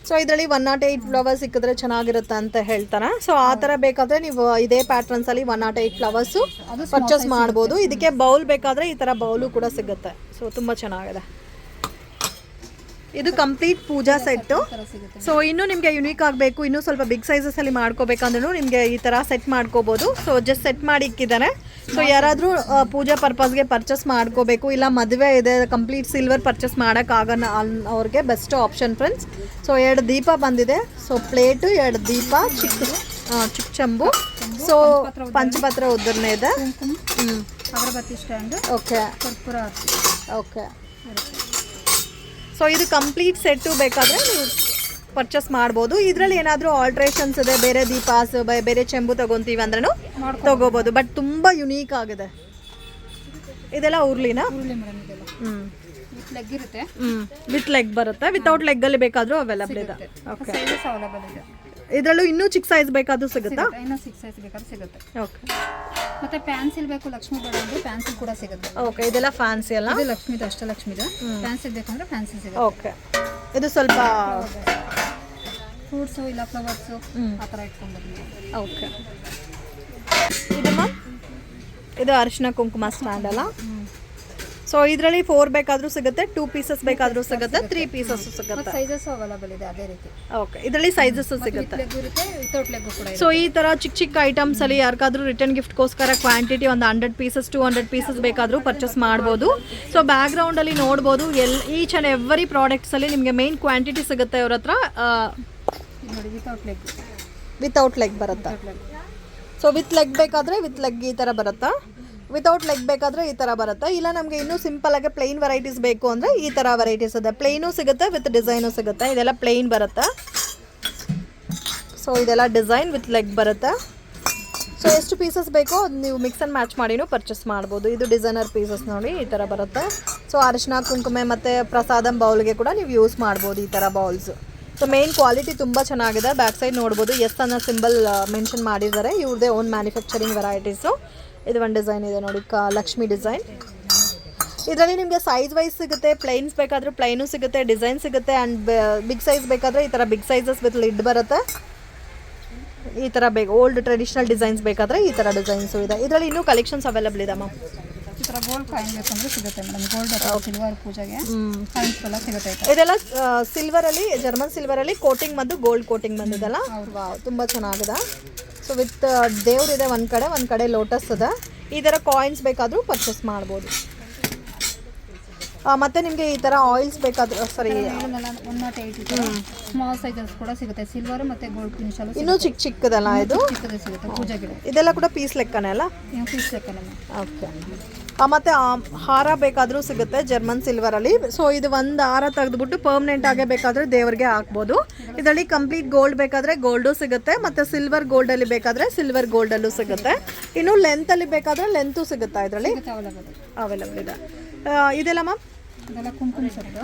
ಸೊ ಇದರಲ್ಲಿ 108 ಫ್ಲವರ್ಸ್ ಸಿಕ್ಕಿದ್ರೆ ಚೆನ್ನಾಗಿರುತ್ತೆ ಅಂತ ಹೇಳ್ತಾರೆ. ಸೊ ಆ ಥರ ಬೇಕಾದರೆ ನೀವು ಇದೇ ಪ್ಯಾಟ್ರನ್ಸ್ ಅಲ್ಲಿ 108 ಫ್ಲವರ್ಸು ಪರ್ಚೇಸ್ ಮಾಡ್ಬೋದು. ಇದಕ್ಕೆ ಬೌಲ್ ಬೇಕಾದರೆ ಈ ಥರ ಬೌಲು ಕೂಡ ಸಿಗುತ್ತೆ. ಸೊ ತುಂಬ ಚೆನ್ನಾಗಿದೆ. ಇದು ಕಂಪ್ಲೀಟ್ ಪೂಜಾ ಸೆಟ್ಟು. ಸೊ ಇನ್ನೂ ನಿಮಗೆ ಯುನೀಕ್ ಆಗಬೇಕು, ಇನ್ನೂ ಸ್ವಲ್ಪ ಬಿಗ್ ಸೈಜಸಲ್ಲಿ ಮಾಡ್ಕೋಬೇಕಂದ್ರೂ ನಿಮಗೆ ಈ ಥರ ಸೆಟ್ ಮಾಡ್ಕೋಬೋದು. ಸೊ ಜಸ್ಟ್ ಸೆಟ್ ಮಾಡಿ ಇಕ್ಕಿದ್ದಾರೆ. ಸೊ ಯಾರಾದರೂ ಪೂಜಾ ಪರ್ಪಸ್ಗೆ ಪರ್ಚೇಸ್ ಮಾಡ್ಕೋಬೇಕು, ಇಲ್ಲ ಮದುವೆ ಇದೆ ಕಂಪ್ಲೀಟ್ ಸಿಲ್ವರ್ ಪರ್ಚೇಸ್ ಮಾಡೋಕ್ಕಾಗಲ್ಲ ಅವ್ರಿಗೆ ಬೆಸ್ಟ್ ಆಪ್ಷನ್ ಫ್ರೆಂಡ್ಸ್. ಸೊ 2 ದೀಪ ಬಂದಿದೆ. ಸೊ ಪ್ಲೇಟು, 2 ದೀಪ, ಚಿಕ್ಕ ಚಂಬು, ಸೊ ಪಂಚಪತ್ರ ಉದ್ದರಣೆ ಇದೆ. ಅಗರಬತ್ತಿ ಸ್ಟ್ಯಾಂಡ್. ಓಕೆ. ಕರ್ಪೂರ. ಓಕೆ. ಸೊ ಇದು ಕಂಪ್ಲೀಟ್ ಸೆಟ್ಟು ಬೇಕಾದರೆ ನೀವು ಪರ್ಚೇಸ್ ಮಾಡ್ಬೋದು. ಇದರಲ್ಲಿ ಏನಾದರೂ ಆಲ್ಟ್ರೇಷನ್ಸ್ ಇದೆ, ಬೇರೆ ದೀಪಾಸ್ ಬೇರೆ ಚೆಂಬು ತೊಗೊತೀವಿ ಅಂದ್ರೂ ತೊಗೋಬೋದು. ಬಟ್ ತುಂಬ ಯುನೀಕ್ ಆಗಿದೆ. ಇದೆಲ್ಲ ಉರ್ಲಿನಾ? ವಿತ್ ಲೆಗ್ ಇರುತ್ತೆ. ವಿತ್ ಲೆಗ್ ಬರುತ್ತೆ. ವಿತೌಟ್ ಲೆಗ್ಗಲ್ಲಿ ಬೇಕಾದರೂ ಅವೈಲಬಲ್ ಇದೆ. ಓಕೆ. ಸೈಜಸ್ ಅವೈಲಬಲ್ ಇದೆ. ಇದರಲ್ಲೂ ಇನ್ನೂ ಚಿಕ್ಕ ಸೈಜ್ ಬೇಕಾದ್ರೂ ಸಿಗುತ್ತಾ? ಸಿಗುತ್ತೆ. ಇನ್ನೂ 6 ಸೈಜ್ ಬೇಕಾದ್ರೆ ಸಿಗುತ್ತೆ. ಓಕೆ ಮತ್ತೆ ಪ್ಯಾನ್ಸಿಲ್ ಬೇಕು ಲಕ್ಷ್ಮಿ ಬೇಡ ಅಂದ್ರೆ ಪ್ಯಾನ್ಸಿಲ್ ಕೂಡ ಸಿಗುತ್ತೆ. ಓಕೆ, ಇದೆಲ್ಲ ಫ್ಯಾನ್ಸಿ ಅಲ್ಲ? ಇದು ಲಕ್ಷ್ಮಿದು ಅಷ್ಟಲಕ್ಷ್ಮಿದು. ಪ್ಯಾನ್ಸಿಲ್ ಬೇಕಂದ್ರೆ ಪ್ಯಾನ್ಸಿಲ್ ಸಿಗುತ್ತೆ. ಓಕೆ, ಇದು ಸ್ವಲ್ಪ ಫ್ರೂಟ್ಸು ಇಲ್ಲ ಫ್ಲವರ್ಸು ಆ ಥರ ಇಟ್ಕೊಂಡ್ಬರ್ಲಿ. ಓಕೆ, ಇದು ಮ್ಯಾಮ್ ಇದು ಅರಿಶಿನ ಕುಂಕುಮ ಸ್ಟ್ಯಾಂಡ್ ಅಲ್ಲ? ಸೊ ಇದರಲ್ಲಿ 4 ಬೇಕಾದರೂ ಸಿಗುತ್ತೆ, 2 ಪೀಸಸ್ ಬೇಕಾದರೂ ಸಿಗುತ್ತೆ, 3 ಪೀಸಸ್ ಸಿಗುತ್ತೆ. ಸೈಜಸ್ ಅವೈಲೇಬಲ್ ಇದೆ ಅದೇ ರೀತಿ. ಓಕೆ, ಇದರಲ್ಲಿ ಸೈಜಸ್ ಸಿಗುತ್ತೆ. ಲೆಗ್ ಇರುತ್ತೆ, ವಿತೌಟ್ ಲೆಗ್ ಕೂಡ ಇದೆ. ಸೊ ಈ ಥರ ಚಿಕ್ಕ ಚಿಕ್ಕ ಐಟಮ್ಸ್ ಅಲ್ಲಿ ಯಾರಿಗಾದ್ರೂ ರಿಟರ್ನ್ ಗಿಫ್ಟ್ಗೋಸ್ಕರ ಕ್ವಾಂಟಿಟಿ ಒಂದು 100 ಪೀಸಸ್ 200 ಪೀಸಸ್ ಬೇಕಾದರೂ ಪರ್ಚೇಸ್ ಮಾಡ್ಬೋದು. ಸೊ ಬ್ಯಾಕ್ಗ್ರೌಂಡಲ್ಲಿ ನೋಡ್ಬೋದು ಈಚ್ ಆ್ಯಂಡ್ ಎವ್ರಿ ಪ್ರಾಡಕ್ಟ್ಸಲ್ಲಿ ನಿಮಗೆ ಮೇನ್ ಕ್ವಾಂಟಿಟಿ ಸಿಗುತ್ತೆ ಇವ್ರ ಹತ್ರ. ನೋಡಿ ವಿತೌಟ್ ಲೆಗ್ ಬರುತ್ತಾ? ಸೊ ವಿತ್ ಲೆಗ್ ಬೇಕಾದರೆ ವಿತ್ ಲೆಗ್ ಈ ಥರ ಬರುತ್ತಾ? ವಿತೌಟ್ ಲೆಗ್ ಬೇಕಾದರೆ ಈ ಥರ ಬರುತ್ತೆ. ಇಲ್ಲ ನಮಗೆ ಇನ್ನೂ ಸಿಂಪಲಾಗಿ ಪ್ಲೈನ್ ವೆರೈಟೀಸ್ ಬೇಕು ಅಂದರೆ ಈ ಥರ ವೆರೈಟೀಸ್ ಇದೆ. ಪ್ಲೈನೂ ಸಿಗುತ್ತೆ, ವಿತ್ ಡಿಸೈನು ಸಿಗುತ್ತೆ. ಇದೆಲ್ಲ ಪ್ಲೈನ್ ಬರುತ್ತೆ. ಸೊ ಇದೆಲ್ಲ ಡಿಸೈನ್ ವಿತ್ ಲೆಗ್ ಬರುತ್ತೆ. ಸೊ ಎಷ್ಟು ಪೀಸಸ್ ಬೇಕೋ ಅದು ನೀವು ಮಿಕ್ಸ್ ಆ್ಯಂಡ್ ಮ್ಯಾಚ್ ಮಾಡಿನೂ ಪರ್ಚೇಸ್ ಮಾಡ್ಬೋದು. ಇದು ಡಿಸೈನರ್ ಪೀಸಸ್ ನೋಡಿ ಈ ಥರ ಬರುತ್ತೆ. ಸೊ ಅರಿಶಿನ ಕುಂಕುಮೆ ಮತ್ತು ಪ್ರಸಾದಂ ಬೌಲ್ಗೆ ಕೂಡ ನೀವು ಯೂಸ್ ಮಾಡ್ಬೋದು ಈ ಥರ ಬೌಲ್ಸ್. ಸೊ ಮೇನ್ ಕ್ವಾಲಿಟಿ ತುಂಬ ಚೆನ್ನಾಗಿದೆ. ಬ್ಯಾಕ್ ಸೈಡ್ ನೋಡ್ಬೋದು ಎಸ್ ಅನ್ನೋ ಸಿಂಬಲ್ ಮೆನ್ಷನ್ ಮಾಡಿದ್ದಾರೆ. ಇವ್ರದೇ ಓನ್ ಮ್ಯಾನುಫ್ಯಾಕ್ಚರಿಂಗ್ ವೆರೈಟೀಸು. ಇದು ಒಂದು ಡಿಸೈನ್ ಇದೆ ನೋಡಿ, ಲಕ್ಷ್ಮಿ ಡಿಸೈನ್. ಇದರಲ್ಲಿ ನಿಮಗೆ ಸೈಜ್ ವೈಸ್ ಸಿಗುತ್ತೆ. ಪ್ಲೈನ್ಸ್ ಬೇಕಾದರೆ ಪ್ಲೈನು ಸಿಗುತ್ತೆ, ಡಿಸೈನ್ ಸಿಗುತ್ತೆ. ಆ್ಯಂಡ್ ಬಿಗ್ ಸೈಜ್ ಬೇಕಾದರೆ ಈ ಥರ ಬಿಗ್ ಸೈಜಸ್ ವಿತ್ ಲಿಡ್ ಬರುತ್ತೆ. ಈ ಥರ ಓಲ್ಡ್ ಟ್ರೆಡಿಷನಲ್ ಡಿಸೈನ್ಸ್ ಬೇಕಾದರೆ ಈ ಥರ ಡಿಸೈನ್ಸು ಇದೆ. ಇದರಲ್ಲಿ ಇನ್ನೂ ಕಲೆಕ್ಷನ್ಸ್ ಅವೈಲೇಬಲ್ ಇದೆ ಮ್ಯಾಮ್. ಈ ಥರ ಗೋಲ್ಡ್ ಕಾಯಿನ್ ಬೇಕಂದ್ರೆ ಸಿಗುತ್ತೆ ಮೇಡಮ್. ಗೋಲ್ಡ್ ಅಥವಾ ಸಿಲ್ವರ್ ಪೂಜೆಗೆ ಕಾಯಿನ್ಸ್ ಎಲ್ಲ ಸಿಗುತ್ತೆ. ಇದೆಲ್ಲ ಸಿಲ್ವರಲ್ಲಿ, ಜರ್ಮನ್ ಸಿಲ್ವರಲ್ಲಿ ಕೋಟಿಂಗ್ ಬಂದು ಗೋಲ್ಡ್ ಕೋಟಿಂಗ್ ಬಂದಿದೆಲ್ಲ. ವಾವ್, ತುಂಬ ಚೆನ್ನಾಗಿದೆ. ಸೊ ವಿತ್ ದೇವ್ರಿದೆ ಒಂದು ಕಡೆ ಲೋಟಸ್ ಇದೆ. ಈ ಥರ ಕಾಯಿನ್ಸ್ ಬೇಕಾದರೂ ಪರ್ಚೇಸ್ ಮಾಡ್ಬೋದು. ಮತ್ತು ನಿಮಗೆ ಈ ಥರ ಆಯಿಲ್ಸ್ ಬೇಕಾದರೂ ಸಾರಿ 108 ಸ್ಮಾಲ್ ಸೈಜಸ್ ಕೂಡ ಸಿಗುತ್ತೆ. ಸಿಲ್ವರ್ ಮತ್ತು ಗೋಲ್ಡ್ ಫಿನಿಶಲ್ಲೂ ಇನ್ನೂ ಚಿಕ್ಕದಲ್ಲ ಇದು? ಚಿಕ್ಕದೇ ಸಿಗುತ್ತೆ ಪೂಜೆ ಗಿಡ. ಇದೆಲ್ಲ ಕೂಡ ಪೀಸ್ ಲೆಕ್ಕನೇ ಅಲ್ಲ? ಪೀಸ್ ಲೆಕ್ಕನೇ. ಓಕೆ, ಮತ್ತು ಹಾರ ಬೇಕಾದರೂ ಸಿಗುತ್ತೆ ಜರ್ಮನ್ ಸಿಲ್ವರಲ್ಲಿ. ಸೊ ಇದು ಒಂದು ಹಾರ ತೆಗೆದುಬಿಟ್ಟು ಪರ್ಮನೆಂಟ್ ಆಗೇ ಬೇಕಾದರೆ ದೇವರಿಗೆ ಹಾಕ್ಬೋದು. ಇದರಲ್ಲಿ ಕಂಪ್ಲೀಟ್ ಗೋಲ್ಡ್ ಬೇಕಾದರೆ ಗೋಲ್ಡು ಸಿಗುತ್ತೆ, ಮತ್ತು ಸಿಲ್ವರ್ ಗೋಲ್ಡಲ್ಲಿ ಬೇಕಾದರೆ ಸಿಲ್ವರ್ ಗೋಲ್ಡಲ್ಲೂ ಸಿಗುತ್ತೆ. ಇನ್ನು ಲೆಂತಲ್ಲಿ ಬೇಕಾದರೆ ಲೆಂತು ಸಿಗುತ್ತಾ ಇದರಲ್ಲಿ? ಅವೈಲೇಬಲ್ ಇದೆ. ಇದೆಲ್ಲ ಮ್ಯಾಮ್ ಇದೆಲ್ಲ ಕುಂಕುಮ ಸೆಟ್.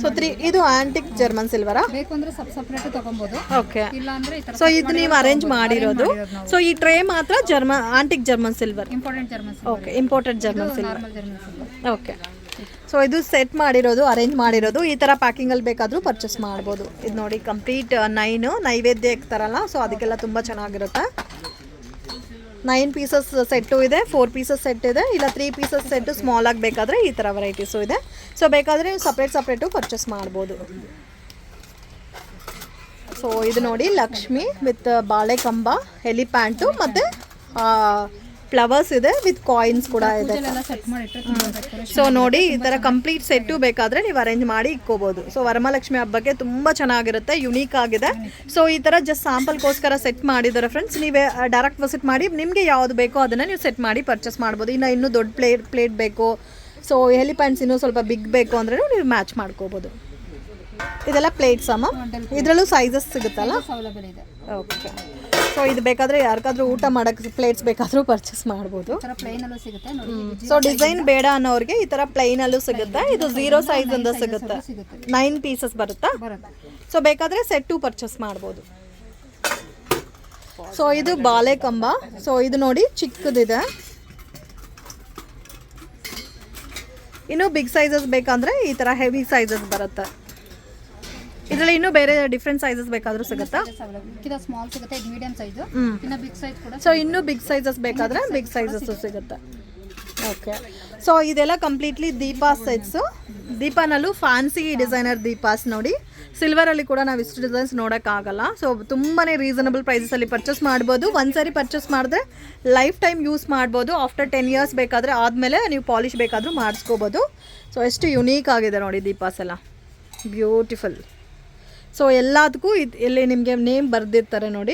ಸೊ ಇದು ಆಂಟಿಕ್ ಜರ್ಮನ್ ಸಿಲ್ವರಾ? ಬೇಕು ಅಂದ್ರೆ ಸಪ್ರೇಟ್ ತಗೊಬೋದು. ಓಕೆ, ಇಲ್ಲ ಅಂದ್ರೆ ಈ ತರ. ಸೊ ಇದು ನೀವು ಅರೇಂಜ್ ಮಾಡಿರೋದು. ಸೊ ಈ ಟ್ರೇ ಮಾತ್ರ antique German silver. Important German silver. Okay, imported German silver. Normal German silver. Okay, so ಇದು ಸೆಟ್ ಮಾಡಿರೋದು, ಅರೇಂಜ್ ಮಾಡಿರೋದು. ಈ ಥರ ಪ್ಯಾಕಿಂಗಲ್ಲಿ ಬೇಕಾದರೂ ಪರ್ಚೇಸ್ ಮಾಡ್ಬೋದು. ಇದು ನೋಡಿ ಕಂಪ್ಲೀಟ್ 9 ನೈವೇದ್ಯ ಇಕ್ತಾರಲ್ಲ, ಸೊ ಅದಕ್ಕೆಲ್ಲ ತುಂಬ ಚೆನ್ನಾಗಿರುತ್ತೆ. 9 ಪೀಸಸ್ ಸೆಟ್ಟು ಇದೆ, 4 ಪೀಸಸ್ ಸೆಟ್ ಇದೆ, ಇಲ್ಲ 3 ಪೀಸಸ್ ಸೆಟ್ಟು ಸ್ಮಾಲ್ ಆಗಿ ಬೇಕಾದರೆ ಈ ಥರ ವೆರೈಟೀಸು ಇದೆ. ಸೊ ಬೇಕಾದರೆ ಸಪ್ರೇಟು ಪರ್ಚೇಸ್ ಮಾಡ್ಬೋದು. ಸೊ ಇದು ನೋಡಿ ಲಕ್ಷ್ಮಿ ವಿತ್ ಬಾಳೆಕಂಬ, ಎಲಿಪ್ಯಾಂಟು ಮತ್ತು ಫ್ಲವರ್ಸ್ ಇದೆ, ವಿತ್ ಕಾಯಿನ್ಸ್ ಕೂಡ ಇದೆ. ಸೊ ನೋಡಿ ಈ ಥರ ಕಂಪ್ಲೀಟ್ ಸೆಟ್ಟು ಬೇಕಾದರೆ ನೀವು ಅರೇಂಜ್ ಮಾಡಿ ಇಕ್ಕೋಬೋದು. ಸೊ ವರಮಹಾಲಕ್ಷ್ಮಿ ಹಬ್ಬಕ್ಕೆ ತುಂಬ ಚೆನ್ನಾಗಿರುತ್ತೆ, ಯುನೀಕ್ ಆಗಿದೆ. ಸೊ ಈ ಥರ ಜಸ್ಟ್ ಸ್ಯಾಂಪಲ್ಗೋಸ್ಕರ ಸೆಟ್ ಮಾಡಿದ್ದಾರೆ ಫ್ರೆಂಡ್ಸ್. ನೀವೇ ಡೈರೆಕ್ಟ್ ವಿಸಿಟ್ ಮಾಡಿ ನಿಮಗೆ ಯಾವುದು ಬೇಕೋ ಅದನ್ನು ನೀವು ಸೆಟ್ ಮಾಡಿ ಪರ್ಚೇಸ್ ಮಾಡ್ಬೋದು. ಇನ್ನೂ ದೊಡ್ಡ ಪ್ಲೇಟ್ ಬೇಕು, ಸೊ ಎಲಿಫೆಂಟ್ಸ್ ಇನ್ನೂ ಸ್ವಲ್ಪ ಬಿಗ್ ಬೇಕು ಅಂದ್ರೆ ನೀವು ಮ್ಯಾಚ್ ಮಾಡ್ಕೋಬೋದು. ಇದೆಲ್ಲ ಪ್ಲೇಟ್ಸ್ ಅಮ್ಮ, ಇದರಲ್ಲೂ ಸೈಜಸ್ ಸಿಗುತ್ತಲ್ಲ? ಅವೈಲೇಬಲ್ ಇದೆ. ಓಕೆ, ಸೊ ಇದು ಬೇಕಾದರೆ ಯಾರಿಗಾದ್ರೂ ಊಟ ಮಾಡೋಕ್ಕೆ ಪ್ಲೇಟ್ಸ್ ಬೇಕಾದರೂ ಪರ್ಚೇಸ್ ಮಾಡ್ಬೋದು. ಈ ಥರ ಪ್ಲೈನಲ್ಲೂ ಸಿಗುತ್ತೆ ನೋಡಿ. ಸೊ ಡಿಸೈನ್ ಬೇಡ ಅನ್ನೋರಿಗೆ ಈ ಥರ ಪ್ಲೈನಲ್ಲೂ ಸಿಗುತ್ತೆ. ಇದು 0 ಸೈಜ್ ಅಂತ ಸಿಗುತ್ತೆ. 9 ಪೀಸಸ್ ಬರುತ್ತಾ? ಸೊ ಬೇಕಾದರೆ ಸೆಟ್ಟು ಪರ್ಚೇಸ್ ಮಾಡ್ಬೋದು. ಸೊ ಇದು ಬಾಳೆಕಂಬ. ಸೊ ಇದು ನೋಡಿ ಚಿಕ್ಕದಿದೆ. ಇನ್ನು ಬಿಗ್ ಸೈಜಸ್ ಬೇಕಂದ್ರೆ ಈ ಥರ ಹೆವಿ ಸೈಜಸ್ ಬರುತ್ತೆ. ಇದರಲ್ಲಿ ಇನ್ನೂ ಬೇರೆ ಡಿಫ್ರೆಂಟ್ ಸೈಜಸ್ ಬೇಕಾದರೂ ಸಿಗುತ್ತಾ? ಸ್ಮಾಲ್ ಸಿಗುತ್ತೆ, ಇದು ಮೀಡಿಯಂ ಸೈಜ್, ಇನ್ನು ಬಿಗ್ ಸೈಜ್ ಕೂಡ. ಸೊ ಇನ್ನೂ ಬಿಗ್ ಸೈಜಸ್ ಬೇಕಾದರೆ ಬಿಗ್ ಸೈಜಸ್ಸು ಸಿಗುತ್ತೆ. ಓಕೆ, ಸೊ ಇದೆಲ್ಲ ಕಂಪ್ಲೀಟ್ಲಿ ದೀಪಾ ಸೆಟ್ಸು. ದೀಪಾನಲ್ಲೂ ಫ್ಯಾನ್ಸಿ ಡಿಸೈನರ್ ದೀಪಾಸ್ ನೋಡಿ. ಸಿಲ್ವರಲ್ಲಿ ಕೂಡ ನಾವು ಇಷ್ಟು ಡಿಸೈನ್ಸ್ ನೋಡೋಕ್ಕಾಗಲ್ಲ. ಸೊ ತುಂಬಾ ರೀಸನಬಲ್ ಪ್ರೈಸಸಲ್ಲಿ ಪರ್ಚೇಸ್ ಮಾಡ್ಬೋದು. ಒಂದ್ಸರಿ ಪರ್ಚೇಸ್ ಮಾಡಿದ್ರೆ ಲೈಫ್ ಟೈಮ್ ಯೂಸ್ ಮಾಡ್ಬೋದು. ಆಫ್ಟರ್ 10 ಇಯರ್ಸ್ ಬೇಕಾದರೆ ಆದಮೇಲೆ ನೀವು ಪಾಲಿಶ್ ಬೇಕಾದರೂ ಮಾಡಿಸ್ಕೋಬೋದು. ಸೊ ಎಷ್ಟು ಯುನೀಕ್ ಆಗಿದೆ ನೋಡಿ ದೀಪಾಸ್ ಎಲ್ಲ, ಬ್ಯೂಟಿಫುಲ್. ಸೊ ಎಲ್ಲದಕ್ಕೂ ಇಲ್ಲಿ ನಿಮಗೆ ನೇಮ್ ಬರೆದಿರ್ತಾರೆ ನೋಡಿ,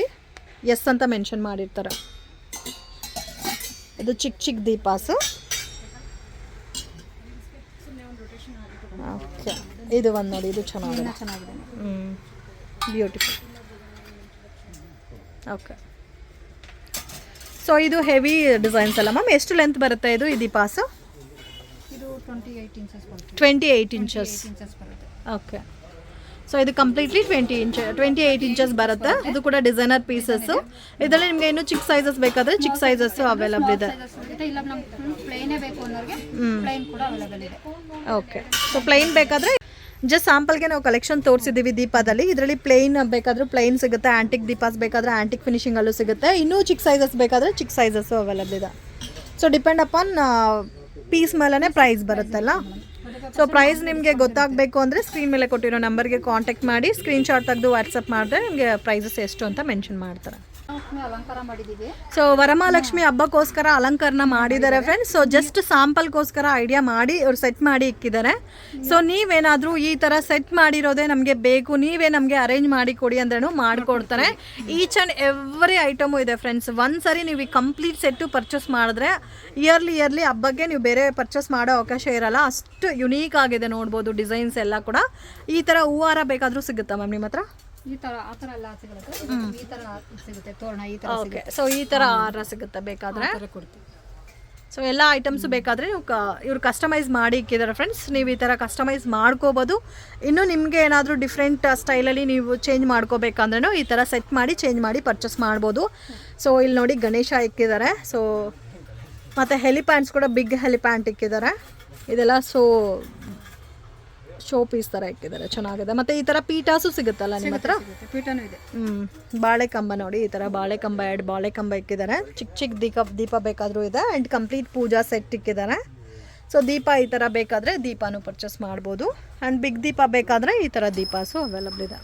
ಎಸ್ ಅಂತ ಮೆನ್ಷನ್ ಮಾಡಿರ್ತಾರೆ. ಇದು ಚಿಕ್ಕ ದೀಪಾಸು. ಓಕೆ, ಇದು ಒಂದು ನೋಡಿ, ಇದು ಚೆನ್ನಾಗಿದೆ. ಬ್ಯೂಟಿಫುಲ್. ಓಕೆ, ಸೊ ಇದು ಹೆವಿ ಡಿಸೈನ್ಸ್ ಅಲ್ಲ ಮ್ಯಾಮ್? ಎಷ್ಟು ಲೆಂತ್ ಬರುತ್ತೆ ಇದು ಈ ದೀಪಾಸು? ಇದು 28 ಇಂಚಸ್ ಬರುತ್ತೆ. 28 ಇಂಚಸ್. ಬರುತ್ತೆ. ಓಕೆ, ಸೊ ಇದು ಕಂಪ್ಲೀಟ್ಲಿ 28 ಇಂಚಸ್ ಬರುತ್ತೆ. ಇದು ಕೂಡ ಡಿಸೈನರ್ ಪೀಸಸ್ಸು. ಇದರಲ್ಲಿ ನಿಮಗೆ ಇನ್ನೂ ಚಿಕ್ಕ ಸೈಜಸ್ ಬೇಕಾದರೆ ಚಿಕ್ಕ ಸೈಜಸ್ಸು ಅವೈಲಬಲ್ ಇದೆ. ಇಲ್ಲ ನಮ್ಗೆ ಫುಲ್ ಪ್ಲೇನೇ ಬೇಕು ಅನ್ನೋರಿಗೆ ಪ್ಲೇನ್ ಕೂಡ ಅವೈಲೇಬಲ್ ಇದೆ. ಓಕೆ, ಸೊ ಪ್ಲೈನ್ ಬೇಕಾದರೆ ಜಸ್ಟ್ ಸ್ಯಾಂಪಲ್ಗೆ ನಾವು ಕಲೆಕ್ಷನ್ ತೋರಿಸಿದ್ದೀವಿ ದೀಪದಲ್ಲಿ. ಇದರಲ್ಲಿ ಪ್ಲೈನ್ ಬೇಕಾದರೂ ಪ್ಲೈನ್ ಸಿಗುತ್ತೆ, ಆ್ಯಂಟಿಕ್ ದೀಪಾಸ್ ಬೇಕಾದರೆ ಆ್ಯಂಟಿಕ್ ಫಿನಿಶಿಂಗಲ್ಲೂ ಸಿಗುತ್ತೆ. ಇನ್ನೂ ಚಿಕ್ಕ ಸೈಜಸ್ ಬೇಕಾದರೆ ಚಿಕ್ಕ ಸೈಜಸ್ಸು ಅವೈಲಬಲ್ ಇದೆ. ಸೊ ಡಿಪೆಂಡ್ ಅಪಾನ್ ಪೀಸ್ ಮೇಲೇ ಪ್ರೈಸ್ ಬರುತ್ತಲ್ಲ. ಸೊ ಪ್ರೈಸ್ ನಿಮಗೆ ಗೊತ್ತಾಗಬೇಕು ಅಂದರೆ ಸ್ಕ್ರೀನ್ ಮೇಲೆ ಕೊಟ್ಟಿರೋ ನಂಬರ್ಗೆ ಕಾಂಟ್ಯಾಕ್ಟ್ ಮಾಡಿ ಸ್ಕ್ರೀನ್ಶಾಟ್ ತೆಗೆದು ವಾಟ್ಸಪ್ ಮಾಡಿದ್ರೆ ನಿಮಗೆ ಪ್ರೈಸಸ್ ಎಷ್ಟು ಅಂತ ಮೆನ್ಷನ್ ಮಾಡ್ತಾರೆ. ಅಲಂಕಾರ ಮಾಡಿದ್ದೀವಿ. ಸೊ ವರಮಹಾಲಕ್ಷ್ಮಿ ಹಬ್ಬಕ್ಕೋಸ್ಕರ ಅಲಂಕಾರನ ಮಾಡಿದ್ದಾರೆ ಫ್ರೆಂಡ್ಸ್. ಸೊ ಜಸ್ಟ್ ಸ್ಯಾಂಪಲ್ಗೋಸ್ಕರ ಐಡಿಯಾ ಮಾಡಿ ಅವ್ರು ಸೆಟ್ ಮಾಡಿ ಇಕ್ಕಿದ್ದಾರೆ. ಸೊ ನೀವೇನಾದರೂ ಈ ಥರ ಸೆಟ್ ಮಾಡಿರೋದೇ ನಮಗೆ ಬೇಕು, ನೀವೇ ನಮಗೆ ಅರೇಂಜ್ ಮಾಡಿ ಕೊಡಿ ಅಂದ್ರೂ ಮಾಡಿಕೊಡ್ತಾರೆ. ಈಚ್ ಆ್ಯಂಡ್ ಎವ್ರಿ ಐಟಮು ಇದೆ ಫ್ರೆಂಡ್ಸ್. ಒಂದು ಸರಿ ನೀವು ಈ ಕಂಪ್ಲೀಟ್ ಸೆಟ್ಟು ಪರ್ಚೇಸ್ ಮಾಡಿದ್ರೆ ಇಯರ್ಲಿ ಹಬ್ಬಕ್ಕೆ ನೀವು ಬೇರೆ ಪರ್ಚೇಸ್ ಮಾಡೋ ಅವಕಾಶ ಇರಲ್ಲ. ಅಷ್ಟು ಯುನೀಕ್ ಆಗಿದೆ ನೋಡ್ಬೋದು. ಡಿಸೈನ್ಸ್ ಎಲ್ಲ ಕೂಡ ಈ ಥರ ಹೂವಾರ ಬೇಕಾದರೂ ಸಿಗುತ್ತಾ ಮ್ಯಾಮ್ ನಿಮ್ಮ ಹತ್ರ? ಈ ತರ ಆ ಥರ ಎಲ್ಲ ಸಿಗುತ್ತೆ. ಈ ಥರ ಸಿಗುತ್ತೆ ತೋರಣ, ಈ ಥರ ಓಕೆ, ಸೊ ಈ ಥರ ಹಾರ ಸಿಗುತ್ತೆ ಬೇಕಾದರೆ ಕೊಡ್ತೀವಿ. ಸೊ ಎಲ್ಲ ಐಟಮ್ಸು ಬೇಕಾದರೆ ನೀವು ಇವ್ರು ಕಸ್ಟಮೈಸ್ ಮಾಡಿ ಇಕ್ಕಿದ್ದಾರೆ ಫ್ರೆಂಡ್ಸ್. ನೀವು ಈ ಥರ ಕಸ್ಟಮೈಸ್ ಮಾಡ್ಕೋಬೋದು. ಇನ್ನು ನಿಮಗೆ ಏನಾದರೂ ಡಿಫ್ರೆಂಟ್ ಸ್ಟೈಲಲ್ಲಿ ನೀವು ಚೇಂಜ್ ಮಾಡ್ಕೋಬೇಕಂದ್ರೂ ಈ ಥರ ಸೆಟ್ ಮಾಡಿ ಚೇಂಜ್ ಮಾಡಿ ಪರ್ಚೇಸ್ ಮಾಡ್ಬೋದು. ಸೊ ಇಲ್ಲಿ ನೋಡಿ ಗಣೇಶ ಇಕ್ಕಿದ್ದಾರೆ. ಸೊ ಮತ್ತು ಹೆಲಿಪ್ಯಾಂಟ್ಸ್ ಕೂಡ ಬಿಗ್ ಹೆಲಿಪ್ಯಾಂಟ್ ಇಕ್ಕಿದ್ದಾರೆ. ಇದೆಲ್ಲ ಶೋ ಪೀಸ್ ಥರ ಇಕ್ಕಿದ್ದಾರೆ, ಚೆನ್ನಾಗಿದೆ. ಮತ್ತು ಈ ಥರ ಪೀಠಾಸು ಸಿಗುತ್ತಲ್ಲ ನಿಮ್ಮ ಹತ್ರ? ಪೀಠನೂ ಇದೆ. ಬಾಳೆಕಂಬ ನೋಡಿ, ಈ ಥರ ಬಾಳೆಕಂಬ 2 ಬಾಳೆಕಂಬ ಇಕ್ಕಿದ್ದಾರೆ. ಚಿಕ್ಕ ದೀಪ ಬೇಕಾದರೂ ಇದೆ. ಆ್ಯಂಡ್ ಕಂಪ್ಲೀಟ್ ಪೂಜಾ ಸೆಟ್ ಇಕ್ಕಿದ್ದಾರೆ. ಸೊ ದೀಪ ಈ ಥರ ಬೇಕಾದರೆ ದೀಪನೂ ಪರ್ಚೇಸ್ ಮಾಡ್ಬೋದು. ಆ್ಯಂಡ್ ಬಿಗ್ ದೀಪ ಬೇಕಾದರೆ ಈ ಥರ ದೀಪಾಸು ಅವೈಲಬಲ್ ಇದೆ.